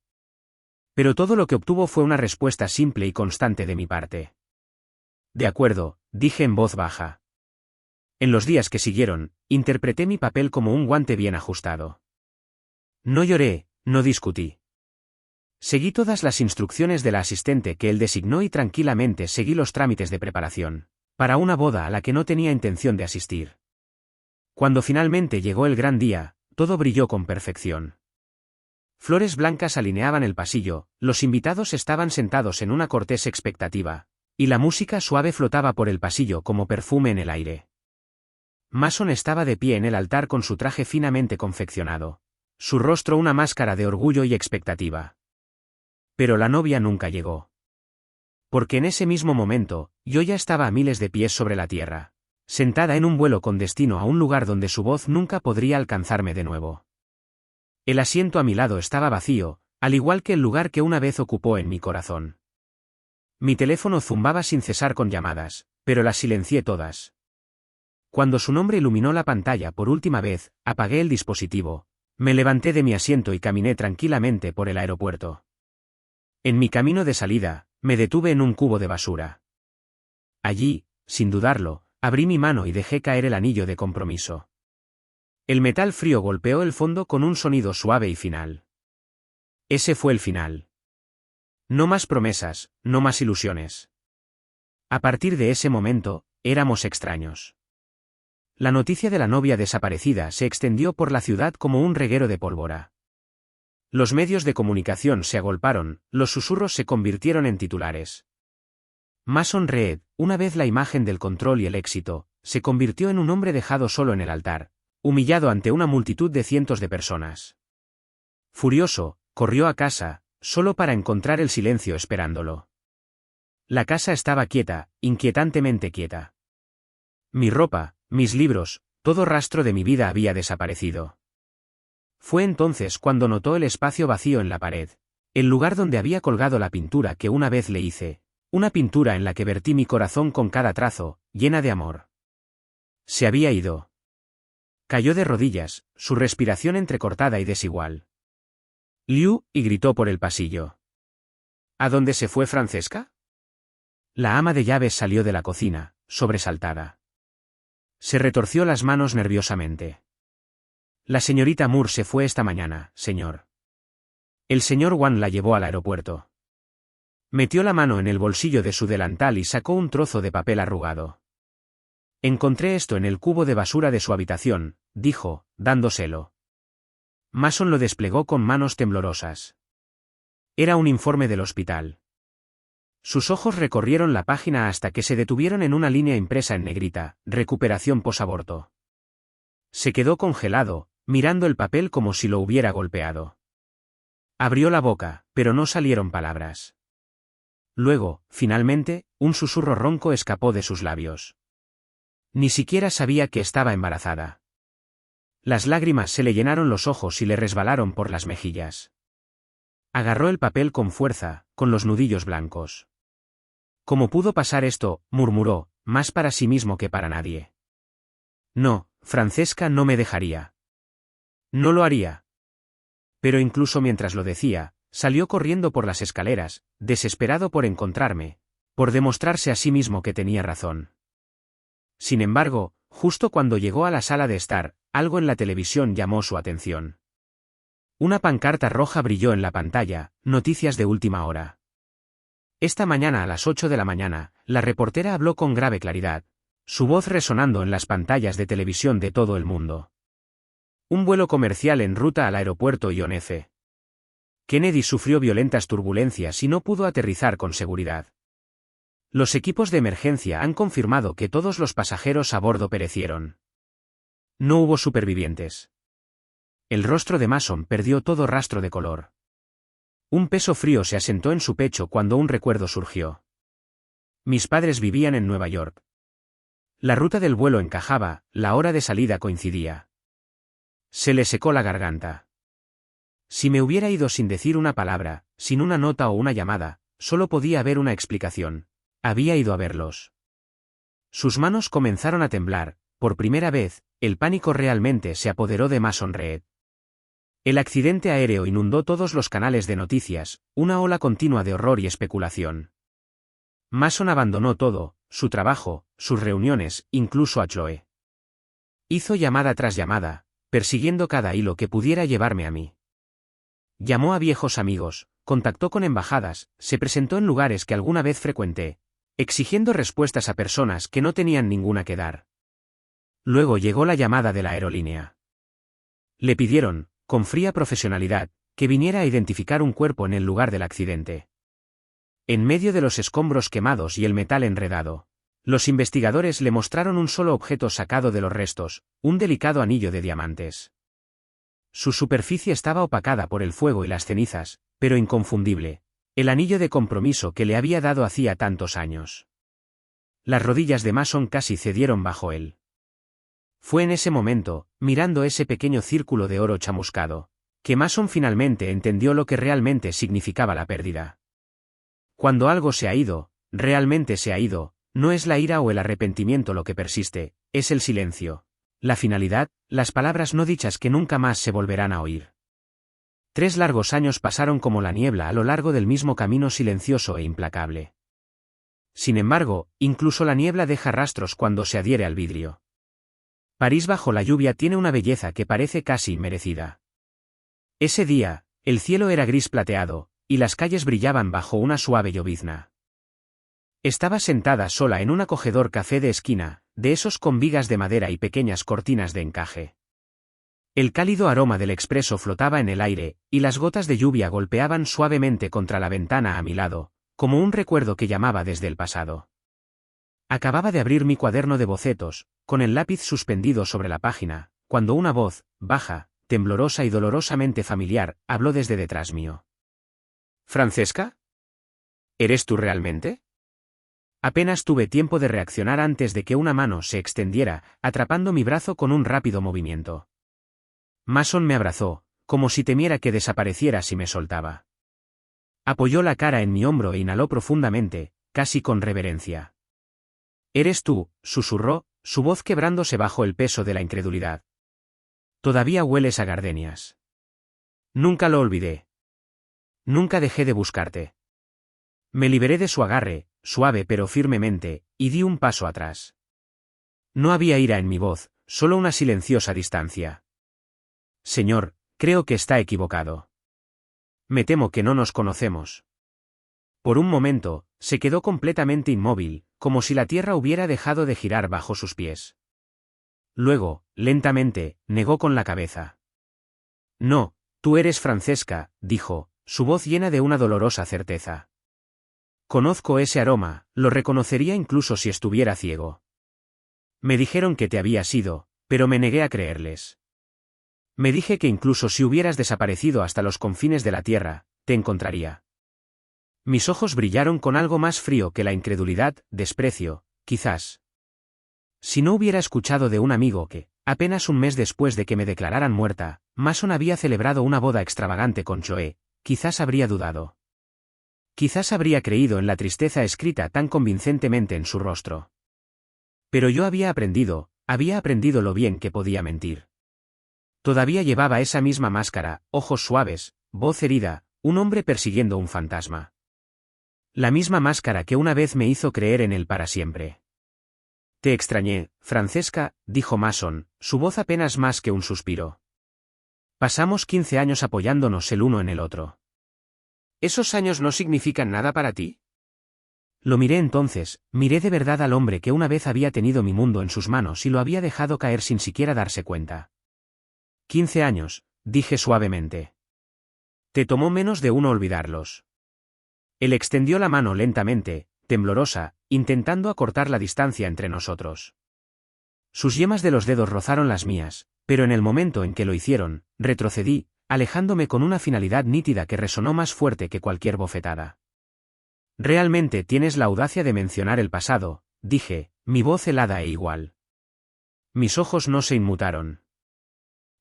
Pero todo lo que obtuvo fue una respuesta simple y constante de mi parte. De acuerdo, dije en voz baja. En los días que siguieron, interpreté mi papel como un guante bien ajustado. No lloré, no discutí. Seguí todas las instrucciones de la asistente que él designó y tranquilamente seguí los trámites de preparación, para una boda a la que no tenía intención de asistir. Cuando finalmente llegó el gran día, todo brilló con perfección. Flores blancas alineaban el pasillo, los invitados estaban sentados en una cortés expectativa, y la música suave flotaba por el pasillo como perfume en el aire. Mason estaba de pie en el altar con su traje finamente confeccionado, su rostro una máscara de orgullo y expectativa. Pero la novia nunca llegó. Porque en ese mismo momento, yo ya estaba a miles de pies sobre la tierra, sentada en un vuelo con destino a un lugar donde su voz nunca podría alcanzarme de nuevo. El asiento a mi lado estaba vacío, al igual que el lugar que una vez ocupó en mi corazón. Mi teléfono zumbaba sin cesar con llamadas, pero las silencié todas. Cuando su nombre iluminó la pantalla por última vez, apagué el dispositivo, me levanté de mi asiento y caminé tranquilamente por el aeropuerto. En mi camino de salida, me detuve en un cubo de basura. Allí, sin dudarlo, Abrí mi mano y dejé caer el anillo de compromiso. El metal frío golpeó el fondo con un sonido suave y final. Ese fue el final. No más promesas, no más ilusiones. A partir de ese momento, éramos extraños. La noticia de la novia desaparecida se extendió por la ciudad como un reguero de pólvora. Los medios de comunicación se agolparon, los susurros se convirtieron en titulares. Mason Reed, una vez la imagen del control y el éxito, se convirtió en un hombre dejado solo en el altar, humillado ante una multitud de cientos de personas. Furioso, corrió a casa, solo para encontrar el silencio esperándolo. La casa estaba quieta, inquietantemente quieta. Mi ropa, mis libros, todo rastro de mi vida había desaparecido. Fue entonces cuando notó el espacio vacío en la pared, el lugar donde había colgado la pintura que una vez le hice, una pintura en la que vertí mi corazón con cada trazo, llena de amor. Se había ido. Cayó de rodillas, su respiración entrecortada y desigual. Liu, y gritó por el pasillo. ¿A dónde se fue Francesca? La ama de llaves salió de la cocina, sobresaltada. Se retorció las manos nerviosamente. La señorita Moore se fue esta mañana, señor. El señor Wan la llevó al aeropuerto. Metió la mano en el bolsillo de su delantal y sacó un trozo de papel arrugado. Encontré esto en el cubo de basura de su habitación, dijo, dándoselo. Mason lo desplegó con manos temblorosas. Era un informe del hospital. Sus ojos recorrieron la página hasta que se detuvieron en una línea impresa en negrita, recuperación posaborto. Se quedó congelado, mirando el papel como si lo hubiera golpeado. Abrió la boca, pero no salieron palabras. Luego, finalmente, un susurro ronco escapó de sus labios. Ni siquiera sabía que estaba embarazada. Las lágrimas se le llenaron los ojos y le resbalaron por las mejillas. Agarró el papel con fuerza, con los nudillos blancos. ¿Cómo pudo pasar esto?, murmuró, más para sí mismo que para nadie. No, Francesca no me dejaría. No lo haría. Pero incluso mientras lo decía, salió corriendo por las escaleras, desesperado por encontrarme, por demostrarse a sí mismo que tenía razón. Sin embargo, justo cuando llegó a la sala de estar, algo en la televisión llamó su atención. Una pancarta roja brilló en la pantalla, noticias de última hora. Esta mañana a las 8 de la mañana, la reportera habló con grave claridad, su voz resonando en las pantallas de televisión de todo el mundo. Un vuelo comercial en ruta al aeropuerto John F. Kennedy sufrió violentas turbulencias y no pudo aterrizar con seguridad. Los equipos de emergencia han confirmado que todos los pasajeros a bordo perecieron. No hubo supervivientes. El rostro de Mason perdió todo rastro de color. Un peso frío se asentó en su pecho cuando un recuerdo surgió. Mis padres vivían en Nueva York. La ruta del vuelo encajaba, la hora de salida coincidía. Se le secó la garganta. Si me hubiera ido sin decir una palabra, sin una nota o una llamada, solo podía haber una explicación. Había ido a verlos. Sus manos comenzaron a temblar, por primera vez, el pánico realmente se apoderó de Mason Reed. El accidente aéreo inundó todos los canales de noticias, una ola continua de horror y especulación. Mason abandonó todo, su trabajo, sus reuniones, incluso a Chloe. Hizo llamada tras llamada, persiguiendo cada hilo que pudiera llevarme a mí. Llamó a viejos amigos, contactó con embajadas, se presentó en lugares que alguna vez frecuenté, exigiendo respuestas a personas que no tenían ninguna que dar. Luego llegó la llamada de la aerolínea. Le pidieron, con fría profesionalidad, que viniera a identificar un cuerpo en el lugar del accidente. En medio de los escombros quemados y el metal enredado, los investigadores le mostraron un solo objeto sacado de los restos, un delicado anillo de diamantes. Su superficie estaba opacada por el fuego y las cenizas, pero inconfundible, el anillo de compromiso que le había dado hacía tantos años. Las rodillas de Mason casi cedieron bajo él. Fue en ese momento, mirando ese pequeño círculo de oro chamuscado, que Mason finalmente entendió lo que realmente significaba la pérdida. Cuando algo se ha ido, realmente se ha ido, no es la ira o el arrepentimiento lo que persiste, es el silencio, la finalidad, las palabras no dichas que nunca más se volverán a oír. 3 largos años pasaron como la niebla a lo largo del mismo camino silencioso e implacable. Sin embargo, incluso la niebla deja rastros cuando se adhiere al vidrio. París bajo la lluvia tiene una belleza que parece casi inmerecida. Ese día, el cielo era gris plateado, y las calles brillaban bajo una suave llovizna. Estaba sentada sola en un acogedor café de esquina, de esos con vigas de madera y pequeñas cortinas de encaje. El cálido aroma del expreso flotaba en el aire, y las gotas de lluvia golpeaban suavemente contra la ventana a mi lado, como un recuerdo que llamaba desde el pasado. Acababa de abrir mi cuaderno de bocetos, con el lápiz suspendido sobre la página, cuando una voz, baja, temblorosa y dolorosamente familiar, habló desde detrás mío. ¿Francesca? ¿Eres tú realmente? Apenas tuve tiempo de reaccionar antes de que una mano se extendiera, atrapando mi brazo con un rápido movimiento. Mason me abrazó, como si temiera que desapareciera si me soltaba. Apoyó la cara en mi hombro e inhaló profundamente, casi con reverencia. «Eres tú», susurró, su voz quebrándose bajo el peso de la incredulidad. «Todavía hueles a gardenias». Nunca lo olvidé. Nunca dejé de buscarte. Me liberé de su agarre, suave pero firmemente, y di un paso atrás. No había ira en mi voz, solo una silenciosa distancia. «Señor, creo que está equivocado. Me temo que no nos conocemos». Por un momento, se quedó completamente inmóvil, como si la tierra hubiera dejado de girar bajo sus pies. Luego, lentamente, negó con la cabeza. «No, tú eres Francesca», dijo, su voz llena de una dolorosa certeza. «Conozco ese aroma, lo reconocería incluso si estuviera ciego. Me dijeron que te habías ido, pero me negué a creerles. Me dije que incluso si hubieras desaparecido hasta los confines de la tierra, te encontraría». Mis ojos brillaron con algo más frío que la incredulidad, desprecio, quizás. Si no hubiera escuchado de un amigo que, apenas un mes después de que me declararan muerta, Mason había celebrado una boda extravagante con Choe, quizás habría dudado. Quizás habría creído en la tristeza escrita tan convincentemente en su rostro. Pero yo había aprendido lo bien que podía mentir. Todavía llevaba esa misma máscara, ojos suaves, voz herida, un hombre persiguiendo un fantasma. La misma máscara que una vez me hizo creer en él para siempre. «Te extrañé, Francesca», dijo Mason, su voz apenas más que un suspiro. «Pasamos 15 años apoyándonos el uno en el otro». ¿Esos años no significan nada para ti? Lo miré entonces, miré de verdad al hombre que una vez había tenido mi mundo en sus manos y lo había dejado caer sin siquiera darse cuenta. 15 años, dije suavemente. Te tomó menos de uno olvidarlos. Él extendió la mano lentamente, temblorosa, intentando acortar la distancia entre nosotros. Sus yemas de los dedos rozaron las mías, pero en el momento en que lo hicieron, retrocedí, alejándome con una finalidad nítida que resonó más fuerte que cualquier bofetada. «Realmente tienes la audacia de mencionar el pasado», dije, mi voz helada e igual. Mis ojos no se inmutaron.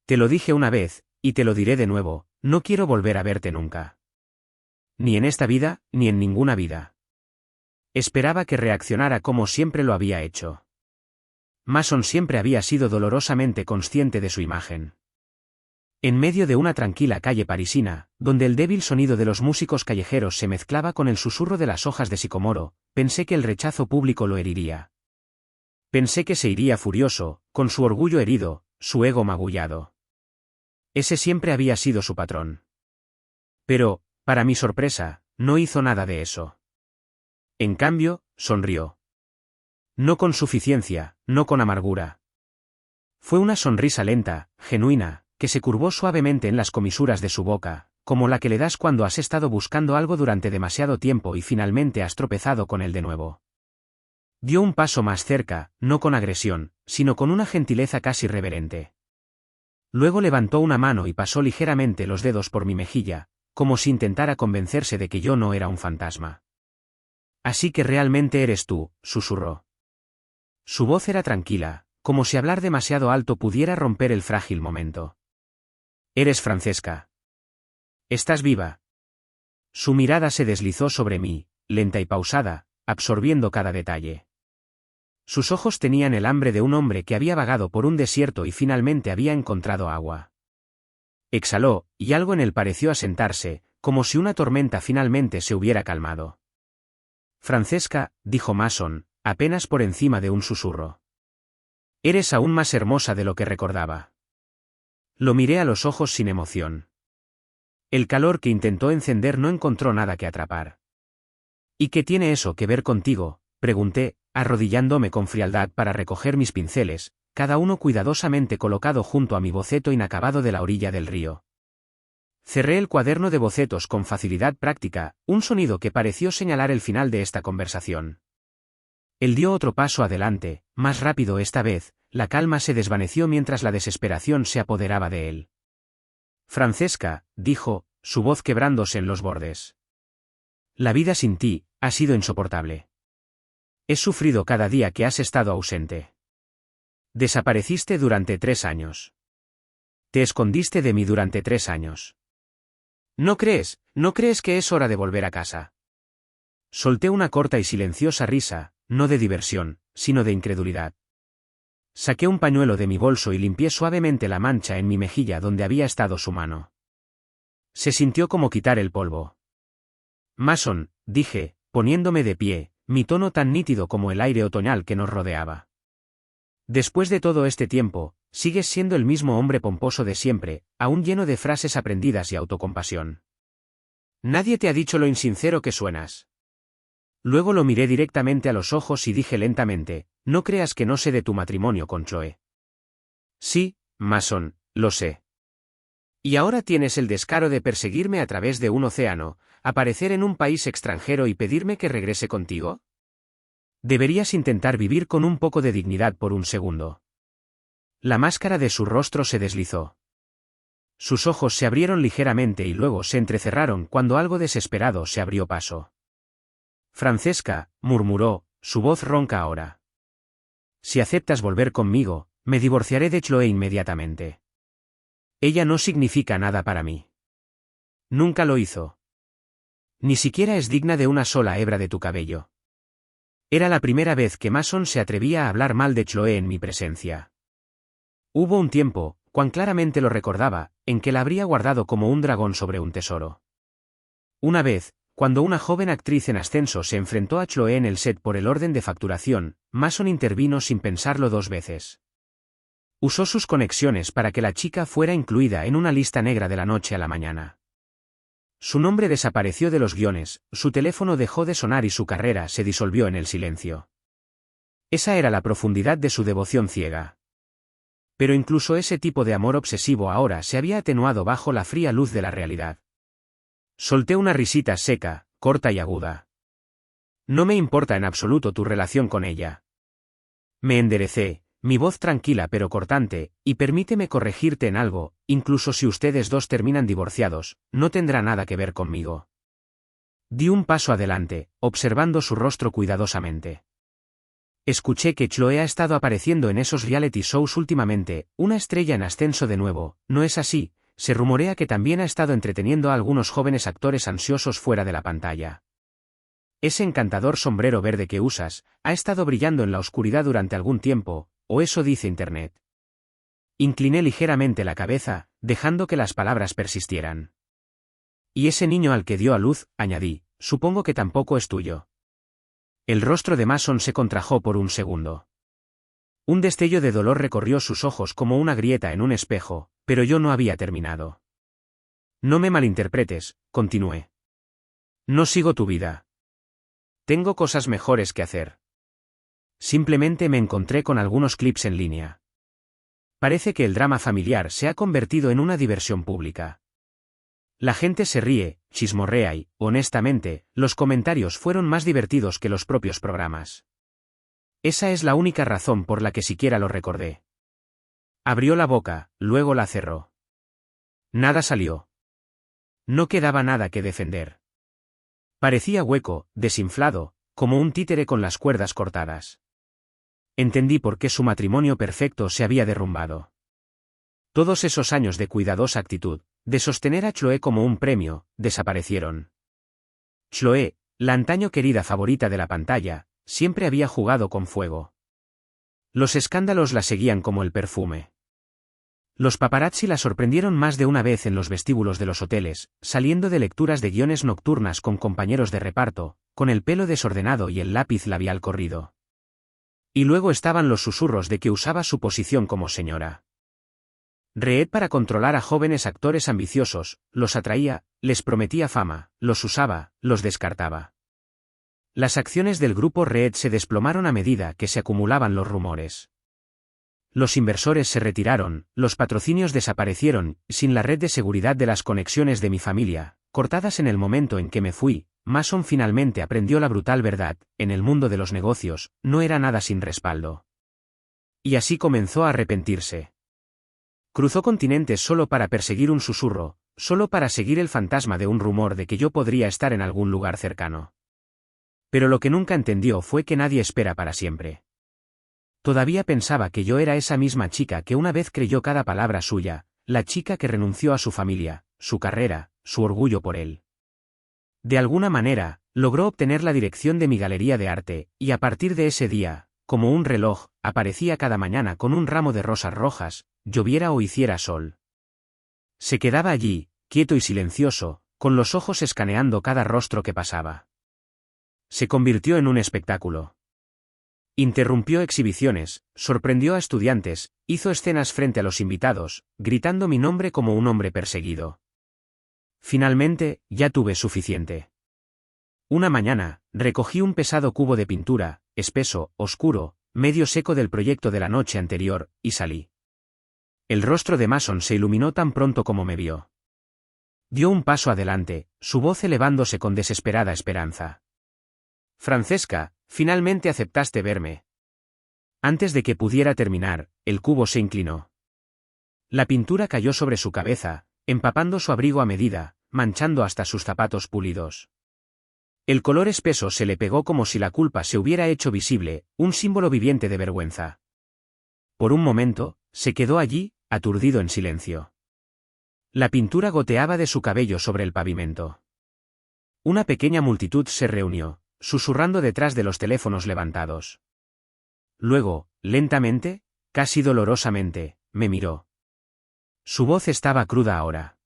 «Te lo dije una vez, y te lo diré de nuevo, no quiero volver a verte nunca. Ni en esta vida, ni en ninguna vida». Esperaba que reaccionara como siempre lo había hecho. Mason siempre había sido dolorosamente consciente de su imagen. En medio de una tranquila calle parisina, donde el débil sonido de los músicos callejeros se mezclaba con el susurro de las hojas de sicomoro, pensé que el rechazo público lo heriría. Pensé que se iría furioso, con su orgullo herido, su ego magullado. Ese siempre había sido su patrón. Pero, para mi sorpresa, no hizo nada de eso. En cambio, sonrió. No con suficiencia, no con amargura. Fue una sonrisa lenta, genuina, que se curvó suavemente en las comisuras de su boca, como la que le das cuando has estado buscando algo durante demasiado tiempo y finalmente has tropezado con él de nuevo. Dio un paso más cerca, no con agresión, sino con una gentileza casi reverente. Luego levantó una mano y pasó ligeramente los dedos por mi mejilla, como si intentara convencerse de que yo no era un fantasma. «Así que realmente eres tú», susurró. Su voz era tranquila, como si hablar demasiado alto pudiera romper el frágil momento. «Eres Francesca. Estás viva». Su mirada se deslizó sobre mí, lenta y pausada, absorbiendo cada detalle. Sus ojos tenían el hambre de un hombre que había vagado por un desierto y finalmente había encontrado agua. Exhaló, y algo en él pareció asentarse, como si una tormenta finalmente se hubiera calmado. Francesca, dijo Mason, apenas por encima de un susurro. Eres aún más hermosa de lo que recordaba. Lo miré a los ojos sin emoción. El calor que intentó encender no encontró nada que atrapar. ¿Y qué tiene eso que ver contigo?, pregunté, arrodillándome con frialdad para recoger mis pinceles, cada uno cuidadosamente colocado junto a mi boceto inacabado de la orilla del río. Cerré el cuaderno de bocetos con facilidad práctica, un sonido que pareció señalar el final de esta conversación. Él dio otro paso adelante, más rápido esta vez, la calma se desvaneció mientras la desesperación se apoderaba de él. Francesca, dijo, su voz quebrándose en los bordes. La vida sin ti ha sido insoportable. He sufrido cada día que has estado ausente. Desapareciste durante 3 años. Te escondiste de mí durante 3 años. ¿No crees que es hora de volver a casa? Solté una corta y silenciosa risa, no de diversión, sino de incredulidad. Saqué un pañuelo de mi bolso y limpié suavemente la mancha en mi mejilla donde había estado su mano. Se sintió como quitar el polvo. Mason, dije, poniéndome de pie, mi tono tan nítido como el aire otoñal que nos rodeaba. Después de todo este tiempo, sigues siendo el mismo hombre pomposo de siempre, aún lleno de frases aprendidas y autocompasión. Nadie te ha dicho lo insincero que suenas. Luego lo miré directamente a los ojos y dije lentamente, no creas que no sé de tu matrimonio con Chloe. Sí, Mason, lo sé. Y ahora tienes el descaro de perseguirme a través de un océano, aparecer en un país extranjero y pedirme que regrese contigo. Deberías intentar vivir con un poco de dignidad por un segundo. La máscara de su rostro se deslizó. Sus ojos se abrieron ligeramente y luego se entrecerraron cuando algo desesperado se abrió paso. Francesca, murmuró, su voz ronca ahora. Si aceptas volver conmigo, me divorciaré de Chloe inmediatamente. Ella no significa nada para mí. Nunca lo hizo. Ni siquiera es digna de una sola hebra de tu cabello. Era la primera vez que Mason se atrevía a hablar mal de Chloe en mi presencia. Hubo un tiempo, cuán claramente lo recordaba, en que la habría guardado como un dragón sobre un tesoro. Una vez, cuando una joven actriz en ascenso se enfrentó a Chloe en el set por el orden de facturación, Mason intervino sin pensarlo 2 veces. Usó sus conexiones para que la chica fuera incluida en una lista negra de la noche a la mañana. Su nombre desapareció de los guiones, su teléfono dejó de sonar y su carrera se disolvió en el silencio. Esa era la profundidad de su devoción ciega. Pero incluso ese tipo de amor obsesivo ahora se había atenuado bajo la fría luz de la realidad. Solté una risita seca, corta y aguda. No me importa en absoluto tu relación con ella. Me enderecé, mi voz tranquila pero cortante, y permíteme corregirte en algo, incluso si ustedes dos terminan divorciados, no tendrá nada que ver conmigo. Di un paso adelante, observando su rostro cuidadosamente. Escuché que Chloe ha estado apareciendo en esos reality shows últimamente, una estrella en ascenso de nuevo, ¿no es así? Se rumorea que también ha estado entreteniendo a algunos jóvenes actores ansiosos fuera de la pantalla. Ese encantador sombrero verde que usas, ha estado brillando en la oscuridad durante algún tiempo, o eso dice Internet. Incliné ligeramente la cabeza, dejando que las palabras persistieran. Y ese niño al que dio a luz, añadí, supongo que tampoco es tuyo. El rostro de Mason se contrajo por un segundo. Un destello de dolor recorrió sus ojos como una grieta en un espejo, pero yo no había terminado. No me malinterpretes, continué. No sigo tu vida. Tengo cosas mejores que hacer. Simplemente me encontré con algunos clips en línea. Parece que el drama familiar se ha convertido en una diversión pública. La gente se ríe, chismorrea y, honestamente, los comentarios fueron más divertidos que los propios programas. Esa es la única razón por la que siquiera lo recordé. Abrió la boca, luego la cerró. Nada salió. No quedaba nada que defender. Parecía hueco, desinflado, como un títere con las cuerdas cortadas. Entendí por qué su matrimonio perfecto se había derrumbado. Todos esos años de cuidadosa actitud, de sostener a Chloe como un premio, desaparecieron. Chloe, la antaño querida favorita de la pantalla, siempre había jugado con fuego. Los escándalos la seguían como el perfume. Los paparazzi la sorprendieron más de una vez en los vestíbulos de los hoteles, saliendo de lecturas de guiones nocturnas con compañeros de reparto, con el pelo desordenado y el lápiz labial corrido. Y luego estaban los susurros de que usaba su posición como señora Reed para controlar a jóvenes actores ambiciosos, los atraía, les prometía fama, los usaba, los descartaba. Las acciones del grupo Reed se desplomaron a medida que se acumulaban los rumores. Los inversores se retiraron, los patrocinios desaparecieron, sin la red de seguridad de las conexiones de mi familia, cortadas en el momento en que me fui. Mason finalmente aprendió la brutal verdad: en el mundo de los negocios, no era nada sin respaldo. Y así comenzó a arrepentirse. Cruzó continentes solo para perseguir un susurro, solo para seguir el fantasma de un rumor de que yo podría estar en algún lugar cercano. Pero lo que nunca entendió fue que nadie espera para siempre. Todavía pensaba que yo era esa misma chica que una vez creyó cada palabra suya, la chica que renunció a su familia, su carrera, su orgullo por él. De alguna manera, logró obtener la dirección de mi galería de arte, y a partir de ese día, como un reloj, aparecía cada mañana con un ramo de rosas rojas, lloviera o hiciera sol. Se quedaba allí, quieto y silencioso, con los ojos escaneando cada rostro que pasaba. Se convirtió en un espectáculo. Interrumpió exhibiciones, sorprendió a estudiantes, hizo escenas frente a los invitados, gritando mi nombre como un hombre perseguido. Finalmente, ya tuve suficiente. Una mañana, recogí un pesado cubo de pintura, espeso, oscuro, medio seco del proyecto de la noche anterior, y salí. El rostro de Mason se iluminó tan pronto como me vio. Dio un paso adelante, su voz elevándose con desesperada esperanza. Francesca, finalmente aceptaste verme. Antes de que pudiera terminar, el cubo se inclinó. La pintura cayó sobre su cabeza, empapando su abrigo a medida, manchando hasta sus zapatos pulidos. El color espeso se le pegó como si la culpa se hubiera hecho visible, un símbolo viviente de vergüenza. Por un momento, se quedó allí, aturdido en silencio. La pintura goteaba de su cabello sobre el pavimento. Una pequeña multitud se reunió, susurrando detrás de los teléfonos levantados. Luego, lentamente, casi dolorosamente, me miró. Su voz estaba cruda ahora.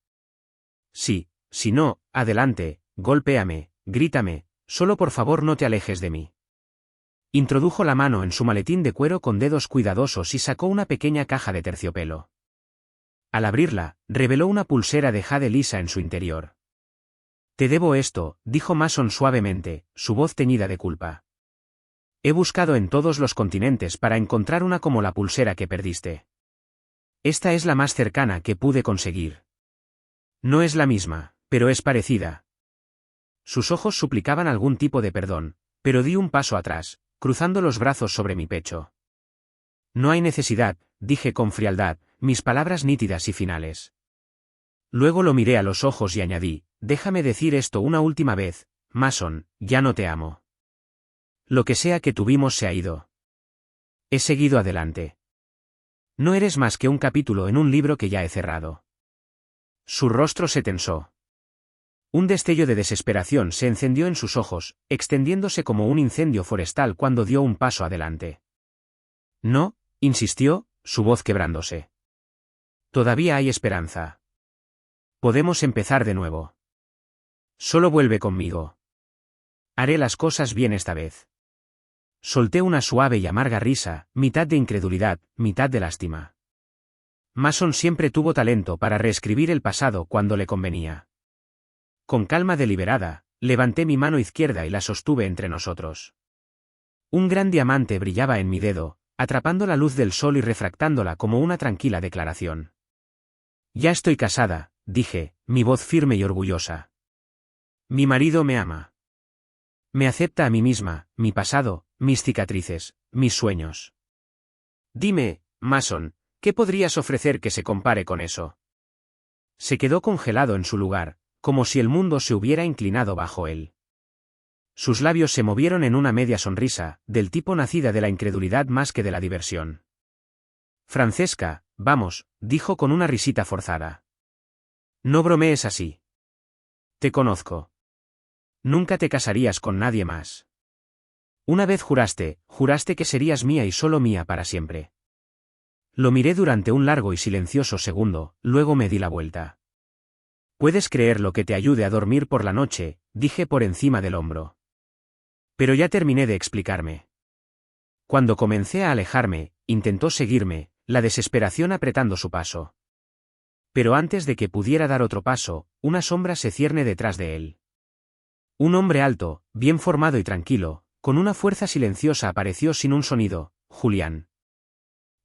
Sí, si no, adelante, golpéame, grítame, solo por favor no te alejes de mí. Introdujo la mano en su maletín de cuero con dedos cuidadosos y sacó una pequeña caja de terciopelo. Al abrirla, reveló una pulsera de jade lisa en su interior. Te debo esto, dijo Mason suavemente, su voz teñida de culpa. He buscado en todos los continentes para encontrar una como la pulsera que perdiste. Esta es la más cercana que pude conseguir. No es la misma, pero es parecida. Sus ojos suplicaban algún tipo de perdón, pero di un paso atrás, cruzando los brazos sobre mi pecho. No hay necesidad, dije con frialdad, mis palabras nítidas y finales. Luego lo miré a los ojos y añadí, déjame decir esto una última vez, Mason, ya no te amo. Lo que sea que tuvimos se ha ido. He seguido adelante. No eres más que un capítulo en un libro que ya he cerrado. Su rostro se tensó. Un destello de desesperación se encendió en sus ojos, extendiéndose como un incendio forestal cuando dio un paso adelante. No, insistió, su voz quebrándose. Todavía hay esperanza. Podemos empezar de nuevo. Solo vuelve conmigo. Haré las cosas bien esta vez. Solté una suave y amarga risa, mitad de incredulidad, mitad de lástima. Mason siempre tuvo talento para reescribir el pasado cuando le convenía. Con calma deliberada, levanté mi mano izquierda y la sostuve entre nosotros. Un gran diamante brillaba en mi dedo, atrapando la luz del sol y refractándola como una tranquila declaración. Ya estoy casada, dije, mi voz firme y orgullosa. Mi marido me ama. Me acepta a mí misma, mi pasado, mis cicatrices, mis sueños. Dime, Mason, ¿qué podrías ofrecer que se compare con eso? Se quedó congelado en su lugar, como si el mundo se hubiera inclinado bajo él. Sus labios se movieron en una media sonrisa, del tipo nacida de la incredulidad más que de la diversión. Francesca, vamos, dijo con una risita forzada. No bromees así. Te conozco. Nunca te casarías con nadie más. Una vez juraste que serías mía y solo mía para siempre. Lo miré durante un largo y silencioso segundo, luego me di la vuelta. «Puedes creer lo que te ayude a dormir por la noche», dije por encima del hombro. Pero ya terminé de explicarme. Cuando comencé a alejarme, intentó seguirme, la desesperación apretando su paso. Pero antes de que pudiera dar otro paso, una sombra se cierne detrás de él. Un hombre alto, bien formado y tranquilo, con una fuerza silenciosa apareció sin un sonido: Julián.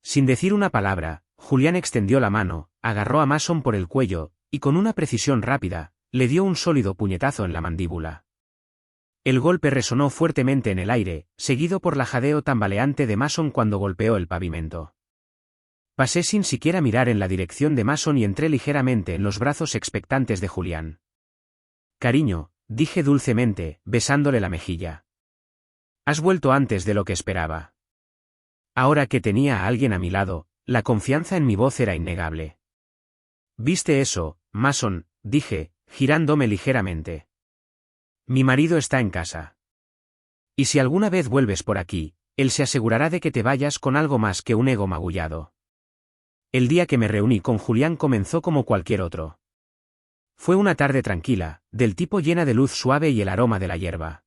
Sin decir una palabra, Julián extendió la mano, agarró a Mason por el cuello, y con una precisión rápida, le dio un sólido puñetazo en la mandíbula. El golpe resonó fuertemente en el aire, seguido por la jadeo tambaleante de Mason cuando golpeó el pavimento. Pasé sin siquiera mirar en la dirección de Mason y entré ligeramente en los brazos expectantes de Julián. «Cariño», dije dulcemente, besándole la mejilla. «Has vuelto antes de lo que esperaba». Ahora que tenía a alguien a mi lado, la confianza en mi voz era innegable. «¿Viste eso, Mason?», dije, girándome ligeramente. «Mi marido está en casa. Y si alguna vez vuelves por aquí, él se asegurará de que te vayas con algo más que un ego magullado». El día que me reuní con Julián comenzó como cualquier otro. Fue una tarde tranquila, del tipo llena de luz suave y el aroma de la hierba.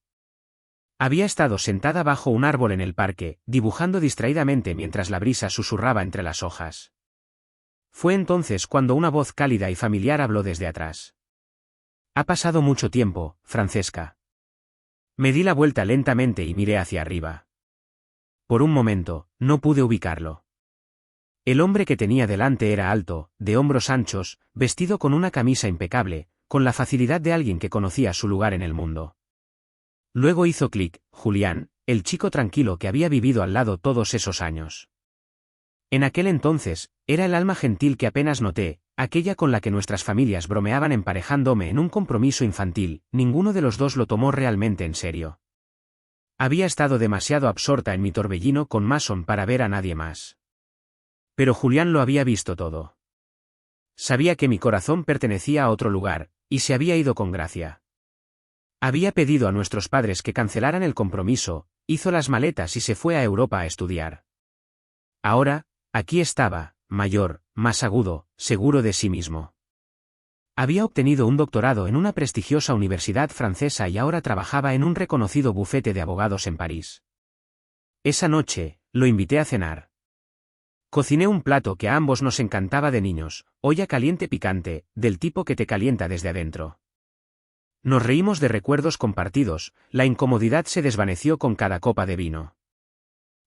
Había estado sentada bajo un árbol en el parque, dibujando distraídamente mientras la brisa susurraba entre las hojas. Fue entonces cuando una voz cálida y familiar habló desde atrás. «Ha pasado mucho tiempo, Francesca». Me di la vuelta lentamente y miré hacia arriba. Por un momento, no pude ubicarlo. El hombre que tenía delante era alto, de hombros anchos, vestido con una camisa impecable, con la facilidad de alguien que conocía su lugar en el mundo. Luego hizo clic: Julián, el chico tranquilo que había vivido al lado todos esos años. En aquel entonces, era el alma gentil que apenas noté, aquella con la que nuestras familias bromeaban emparejándome en un compromiso infantil. Ninguno de los dos lo tomó realmente en serio. Había estado demasiado absorta en mi torbellino con Mason para ver a nadie más. Pero Julián lo había visto todo. Sabía que mi corazón pertenecía a otro lugar, y se había ido con gracia. Había pedido a nuestros padres que cancelaran el compromiso, hizo las maletas y se fue a Europa a estudiar. Ahora, aquí estaba, mayor, más agudo, seguro de sí mismo. Había obtenido un doctorado en una prestigiosa universidad francesa y ahora trabajaba en un reconocido bufete de abogados en París. Esa noche, lo invité a cenar. Cociné un plato que a ambos nos encantaba de niños: olla caliente picante, del tipo que te calienta desde adentro. Nos reímos de recuerdos compartidos, la incomodidad se desvaneció con cada copa de vino.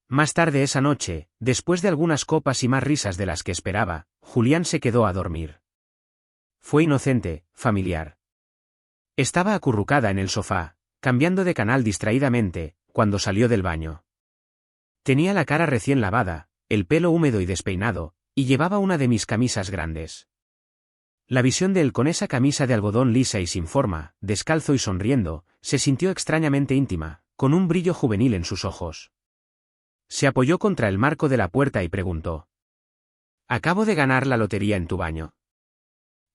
Más tarde esa noche, después de algunas copas y más risas de las que esperaba, Julián se quedó a dormir. Fue inocente, familiar. Estaba acurrucada en el sofá, cambiando de canal distraídamente, cuando salió del baño. Tenía la cara recién lavada, el pelo húmedo y despeinado, y llevaba una de mis camisas grandes. La visión de él con esa camisa de algodón lisa y sin forma, descalzo y sonriendo, se sintió extrañamente íntima, con un brillo juvenil en sus ojos. Se apoyó contra el marco de la puerta y preguntó: «¿Acabo de ganar la lotería en tu baño?».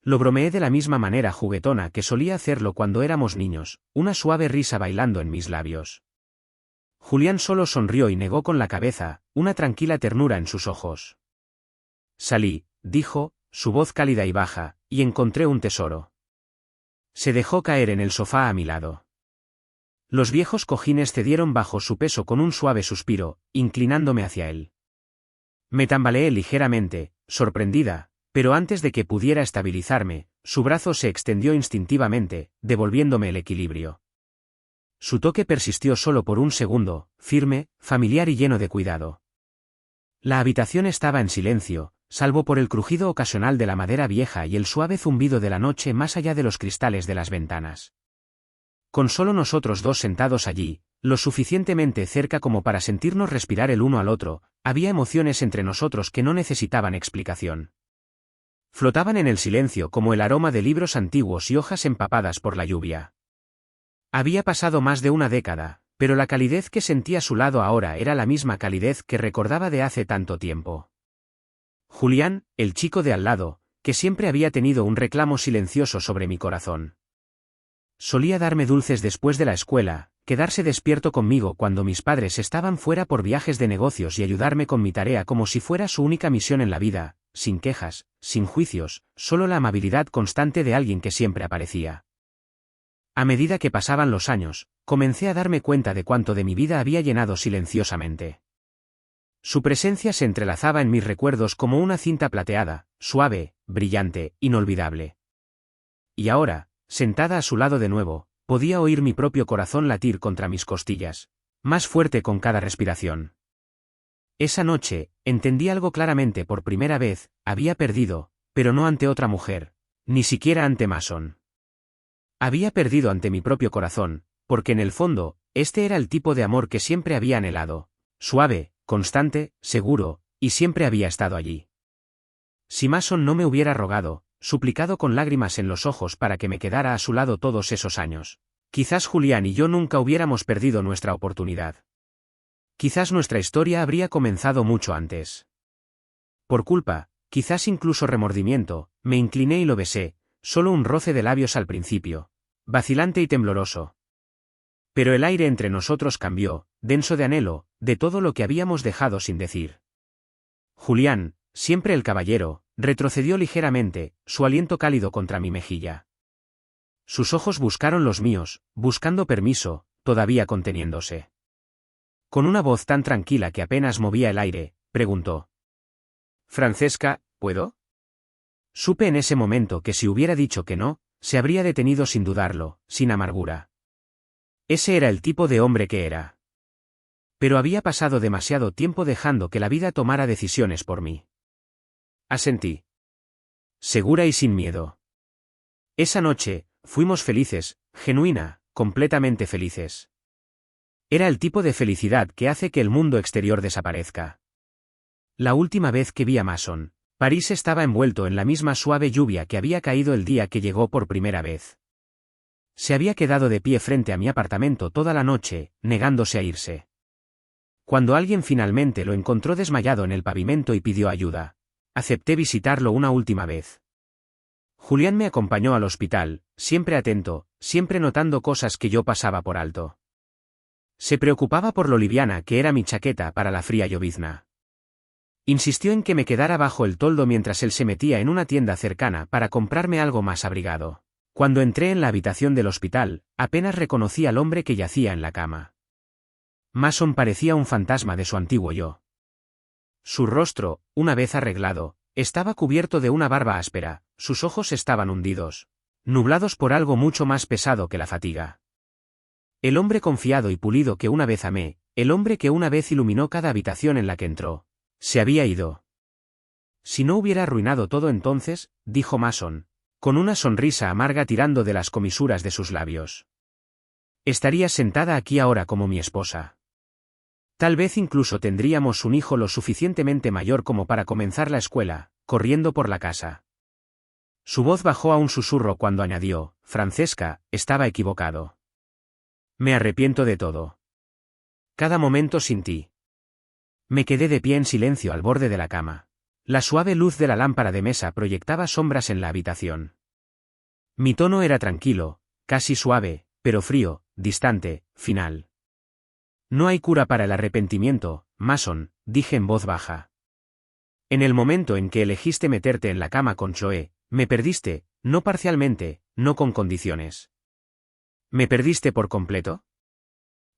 Lo bromeé de la misma manera juguetona que solía hacerlo cuando éramos niños, una suave risa bailando en mis labios. Julián solo sonrió y negó con la cabeza, una tranquila ternura en sus ojos. «Salí», dijo, su voz cálida y baja, «y encontré un tesoro». Se dejó caer en el sofá a mi lado. Los viejos cojines cedieron bajo su peso con un suave suspiro, inclinándome hacia él. Me tambaleé ligeramente, sorprendida, pero antes de que pudiera estabilizarme, su brazo se extendió instintivamente, devolviéndome el equilibrio. Su toque persistió solo por un segundo, firme, familiar y lleno de cuidado. La habitación estaba en silencio, salvo por el crujido ocasional de la madera vieja y el suave zumbido de la noche más allá de los cristales de las ventanas. Con solo nosotros dos sentados allí, lo suficientemente cerca como para sentirnos respirar el uno al otro, había emociones entre nosotros que no necesitaban explicación. Flotaban en el silencio como el aroma de libros antiguos y hojas empapadas por la lluvia. Había pasado más de una década, pero la calidez que sentía a su lado ahora era la misma calidez que recordaba de hace tanto tiempo. Julián, el chico de al lado, que siempre había tenido un reclamo silencioso sobre mi corazón. Solía darme dulces después de la escuela, quedarse despierto conmigo cuando mis padres estaban fuera por viajes de negocios y ayudarme con mi tarea como si fuera su única misión en la vida, sin quejas, sin juicios, solo la amabilidad constante de alguien que siempre aparecía. A medida que pasaban los años, comencé a darme cuenta de cuánto de mi vida había llenado silenciosamente. Su presencia se entrelazaba en mis recuerdos como una cinta plateada, suave, brillante, inolvidable. Y ahora, sentada a su lado de nuevo, podía oír mi propio corazón latir contra mis costillas, más fuerte con cada respiración. Esa noche, entendí algo claramente por primera vez: había perdido, pero no ante otra mujer, ni siquiera ante Mason. Había perdido ante mi propio corazón, porque en el fondo, este era el tipo de amor que siempre había anhelado, suave, constante, seguro, y siempre había estado allí. Si Mason no me hubiera rogado, suplicado con lágrimas en los ojos para que me quedara a su lado todos esos años, quizás Julián y yo nunca hubiéramos perdido nuestra oportunidad. Quizás nuestra historia habría comenzado mucho antes. Por culpa, quizás incluso remordimiento, me incliné y lo besé, solo un roce de labios al principio, vacilante y tembloroso. Pero el aire entre nosotros cambió, denso de anhelo, de todo lo que habíamos dejado sin decir. Julián, siempre el caballero, retrocedió ligeramente, su aliento cálido contra mi mejilla. Sus ojos buscaron los míos, buscando permiso, todavía conteniéndose. Con una voz tan tranquila que apenas movía el aire, preguntó: «Francesca, ¿puedo?». Supe en ese momento que si hubiera dicho que no, se habría detenido sin dudarlo, sin amargura. Ese era el tipo de hombre que era. Pero había pasado demasiado tiempo dejando que la vida tomara decisiones por mí. Asentí. Segura y sin miedo. Esa noche, fuimos felices, genuina, completamente felices. Era el tipo de felicidad que hace que el mundo exterior desaparezca. La última vez que vi a Mason, París estaba envuelto en la misma suave lluvia que había caído el día que llegó por primera vez. Se había quedado de pie frente a mi apartamento toda la noche, negándose a irse. Cuando alguien finalmente lo encontró desmayado en el pavimento y pidió ayuda, acepté visitarlo una última vez. Julián me acompañó al hospital, siempre atento, siempre notando cosas que yo pasaba por alto. Se preocupaba por lo liviana que era mi chaqueta para la fría llovizna. Insistió en que me quedara bajo el toldo mientras él se metía en una tienda cercana para comprarme algo más abrigado. Cuando entré en la habitación del hospital, apenas reconocí al hombre que yacía en la cama. Mason parecía un fantasma de su antiguo yo. Su rostro, una vez arreglado, estaba cubierto de una barba áspera, sus ojos estaban hundidos, nublados por algo mucho más pesado que la fatiga. El hombre confiado y pulido que una vez amé, el hombre que una vez iluminó cada habitación en la que entró, se había ido. Si no hubiera arruinado todo entonces, dijo Mason, con una sonrisa amarga tirando de las comisuras de sus labios. Estaría sentada aquí ahora como mi esposa. Tal vez incluso tendríamos un hijo lo suficientemente mayor como para comenzar la escuela, corriendo por la casa. Su voz bajó a un susurro cuando añadió: «Francesca, estaba equivocado. Me arrepiento de todo. Cada momento sin ti». Me quedé de pie en silencio al borde de la cama. La suave luz de la lámpara de mesa proyectaba sombras en la habitación. Mi tono era tranquilo, casi suave, pero frío, distante, final. «No hay cura para el arrepentimiento, Mason», dije en voz baja. «En el momento en que elegiste meterte en la cama con Choe, me perdiste, no parcialmente, no con condiciones. ¿Me perdiste por completo?».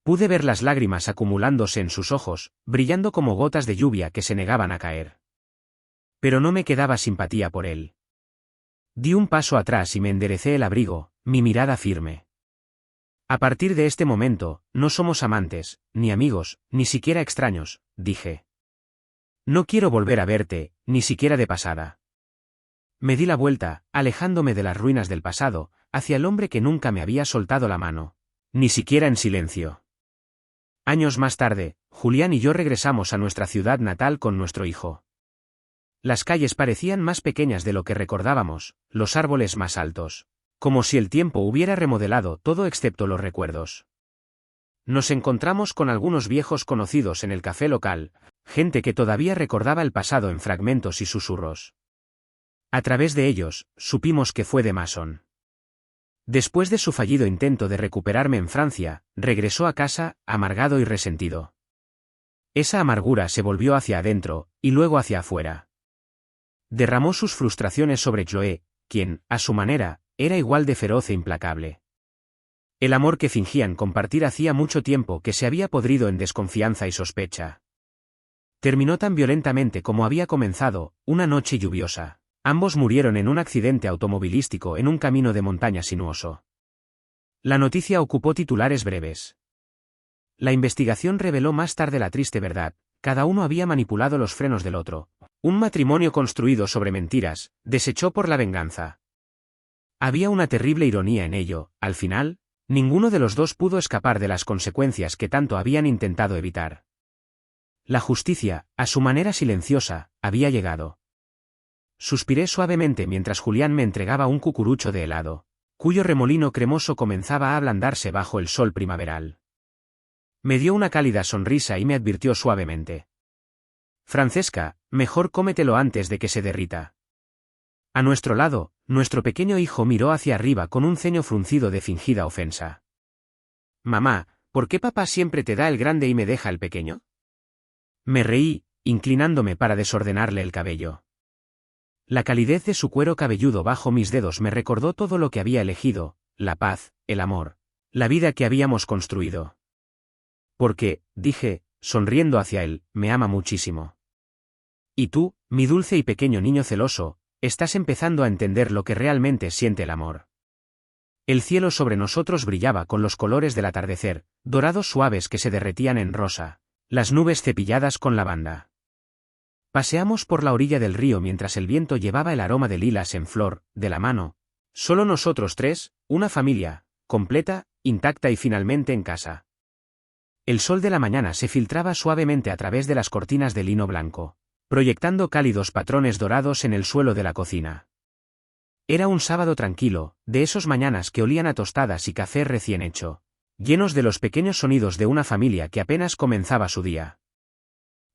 Pude ver las lágrimas acumulándose en sus ojos, brillando como gotas de lluvia que se negaban a caer. Pero no me quedaba simpatía por él. Di un paso atrás y me enderecé el abrigo, mi mirada firme. «A partir de este momento, no somos amantes, ni amigos, ni siquiera extraños», dije. «No quiero volver a verte, ni siquiera de pasada». Me di la vuelta, alejándome de las ruinas del pasado, hacia el hombre que nunca me había soltado la mano, ni siquiera en silencio. Años más tarde, Julián y yo regresamos a nuestra ciudad natal con nuestro hijo. Las calles parecían más pequeñas de lo que recordábamos, los árboles más altos. Como si el tiempo hubiera remodelado todo excepto los recuerdos. Nos encontramos con algunos viejos conocidos en el café local, gente que todavía recordaba el pasado en fragmentos y susurros. A través de ellos, supimos que fue de Mason. Después de su fallido intento de recuperarme en Francia, regresó a casa, amargado y resentido. Esa amargura se volvió hacia adentro, y luego hacia afuera. Derramó sus frustraciones sobre Chloé, quien, a su manera, era igual de feroz e implacable. El amor que fingían compartir hacía mucho tiempo que se había podrido en desconfianza y sospecha. Terminó tan violentamente como había comenzado, una noche lluviosa. Ambos murieron en un accidente automovilístico en un camino de montaña sinuoso. La noticia ocupó titulares breves. La investigación reveló más tarde la triste verdad: cada uno había manipulado los frenos del otro. Un matrimonio construido sobre mentiras, deshecho por la venganza. Había una terrible ironía en ello: al final, ninguno de los dos pudo escapar de las consecuencias que tanto habían intentado evitar. La justicia, a su manera silenciosa, había llegado. Suspiré suavemente mientras Julián me entregaba un cucurucho de helado, cuyo remolino cremoso comenzaba a ablandarse bajo el sol primaveral. Me dio una cálida sonrisa y me advirtió suavemente: Francesca, mejor cómetelo antes de que se derrita. A nuestro lado, nuestro pequeño hijo miró hacia arriba con un ceño fruncido de fingida ofensa. Mamá, ¿por qué papá siempre te da el grande y me deja el pequeño? Me reí, inclinándome para desordenarle el cabello. La calidez de su cuero cabelludo bajo mis dedos me recordó todo lo que había elegido: la paz, el amor, la vida que habíamos construido. Porque, dije, sonriendo hacia él, me ama muchísimo. Y tú, mi dulce y pequeño niño celoso, estás empezando a entender lo que realmente siente el amor. El cielo sobre nosotros brillaba con los colores del atardecer, dorados suaves que se derretían en rosa, las nubes cepilladas con lavanda. Paseamos por la orilla del río mientras el viento llevaba el aroma de lilas en flor, de la mano. Solo nosotros tres, una familia, completa, intacta y finalmente en casa. El sol de la mañana se filtraba suavemente a través de las cortinas de lino blanco, proyectando cálidos patrones dorados en el suelo de la cocina. Era un sábado tranquilo, de esos mañanas que olían a tostadas y café recién hecho, llenos de los pequeños sonidos de una familia que apenas comenzaba su día.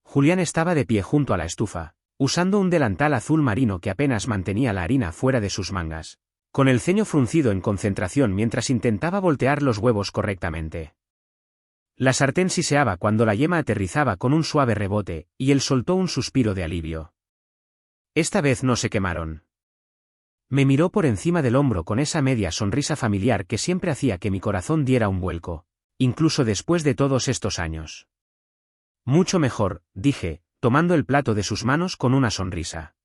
Julián estaba de pie junto a la estufa, usando un delantal azul marino que apenas mantenía la harina fuera de sus mangas, con el ceño fruncido en concentración mientras intentaba voltear los huevos correctamente. La sartén siseaba cuando la yema aterrizaba con un suave rebote, y él soltó un suspiro de alivio. Esta vez no se quemaron. Me miró por encima del hombro con esa media sonrisa familiar que siempre hacía que mi corazón diera un vuelco, incluso después de todos estos años. Mucho mejor, dije, tomando el plato de sus manos con una sonrisa.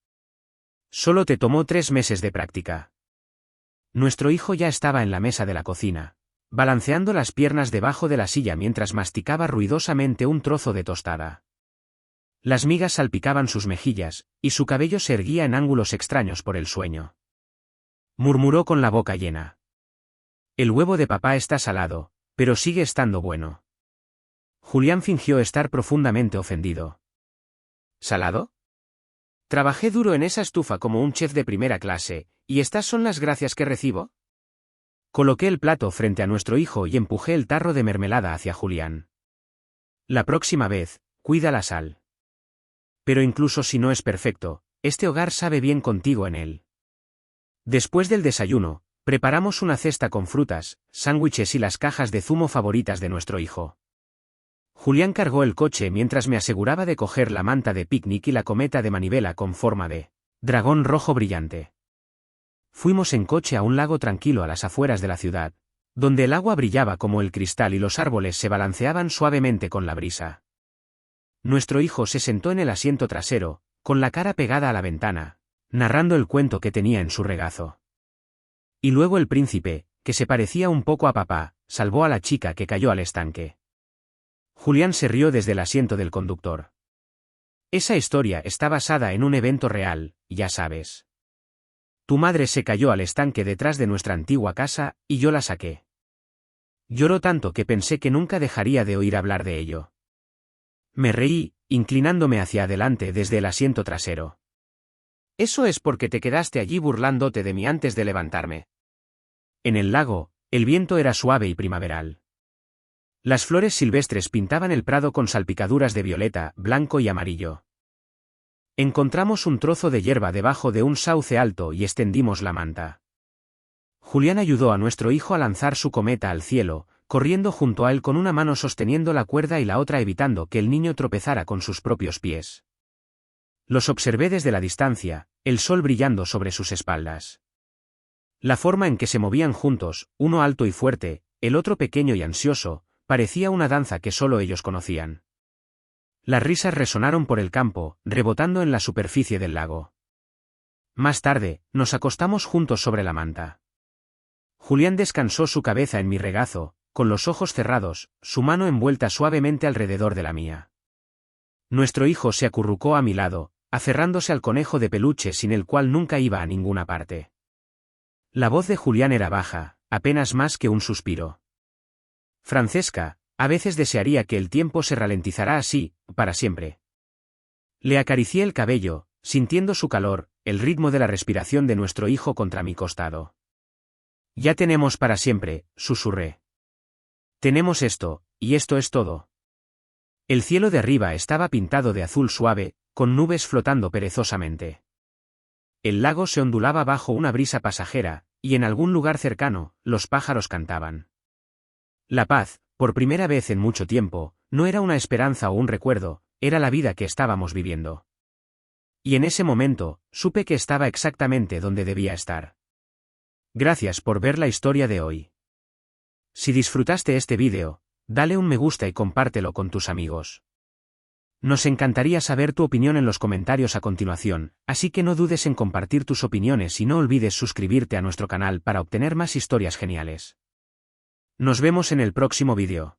Solo te tomó 3 meses de práctica. Nuestro hijo ya estaba en la mesa de la cocina, balanceando las piernas debajo de la silla mientras masticaba ruidosamente un trozo de tostada. Las migas salpicaban sus mejillas, y su cabello se erguía en ángulos extraños por el sueño. Murmuró con la boca llena: El huevo de papá está salado, pero sigue estando bueno. Julián fingió estar profundamente ofendido. ¿Salado? Trabajé duro en esa estufa como un chef de primera clase, ¿y estas son las gracias que recibo? Coloqué el plato frente a nuestro hijo y empujé el tarro de mermelada hacia Julián. La próxima vez, cuida la sal. Pero incluso si no es perfecto, este hogar sabe bien contigo en él. Después del desayuno, preparamos una cesta con frutas, sándwiches y las cajas de zumo favoritas de nuestro hijo. Julián cargó el coche mientras me aseguraba de coger la manta de picnic y la cometa de manivela con forma de dragón rojo brillante. Fuimos en coche a un lago tranquilo a las afueras de la ciudad, donde el agua brillaba como el cristal y los árboles se balanceaban suavemente con la brisa. Nuestro hijo se sentó en el asiento trasero, con la cara pegada a la ventana, narrando el cuento que tenía en su regazo. Y luego el príncipe, que se parecía un poco a papá, salvó a la chica que cayó al estanque. Julián se rió desde el asiento del conductor. Esa historia está basada en un evento real, ya sabes. Tu madre se cayó al estanque detrás de nuestra antigua casa, y yo la saqué. Lloró tanto que pensé que nunca dejaría de oír hablar de ello. Me reí, inclinándome hacia adelante desde el asiento trasero. Eso es porque te quedaste allí burlándote de mí antes de levantarme. En el lago, el viento era suave y primaveral. Las flores silvestres pintaban el prado con salpicaduras de violeta, blanco y amarillo. Encontramos un trozo de hierba debajo de un sauce alto y extendimos la manta. Julián ayudó a nuestro hijo a lanzar su cometa al cielo, corriendo junto a él con una mano sosteniendo la cuerda y la otra evitando que el niño tropezara con sus propios pies. Los observé desde la distancia, el sol brillando sobre sus espaldas. La forma en que se movían juntos, uno alto y fuerte, el otro pequeño y ansioso, parecía una danza que solo ellos conocían. Las risas resonaron por el campo, rebotando en la superficie del lago. Más tarde, nos acostamos juntos sobre la manta. Julián descansó su cabeza en mi regazo, con los ojos cerrados, su mano envuelta suavemente alrededor de la mía. Nuestro hijo se acurrucó a mi lado, aferrándose al conejo de peluche sin el cual nunca iba a ninguna parte. La voz de Julián era baja, apenas más que un suspiro. Francesca, a veces desearía que el tiempo se ralentizara así, para siempre. Le acaricié el cabello, sintiendo su calor, el ritmo de la respiración de nuestro hijo contra mi costado. Ya tenemos para siempre, susurré. Tenemos esto, y esto es todo. El cielo de arriba estaba pintado de azul suave, con nubes flotando perezosamente. El lago se ondulaba bajo una brisa pasajera, y en algún lugar cercano, los pájaros cantaban. La paz, por primera vez en mucho tiempo, no era una esperanza o un recuerdo, era la vida que estábamos viviendo. Y en ese momento, supe que estaba exactamente donde debía estar. Gracias por ver la historia de hoy. Si disfrutaste este vídeo, dale un me gusta y compártelo con tus amigos. Nos encantaría saber tu opinión en los comentarios a continuación, así que no dudes en compartir tus opiniones y no olvides suscribirte a nuestro canal para obtener más historias geniales. Nos vemos en el próximo vídeo.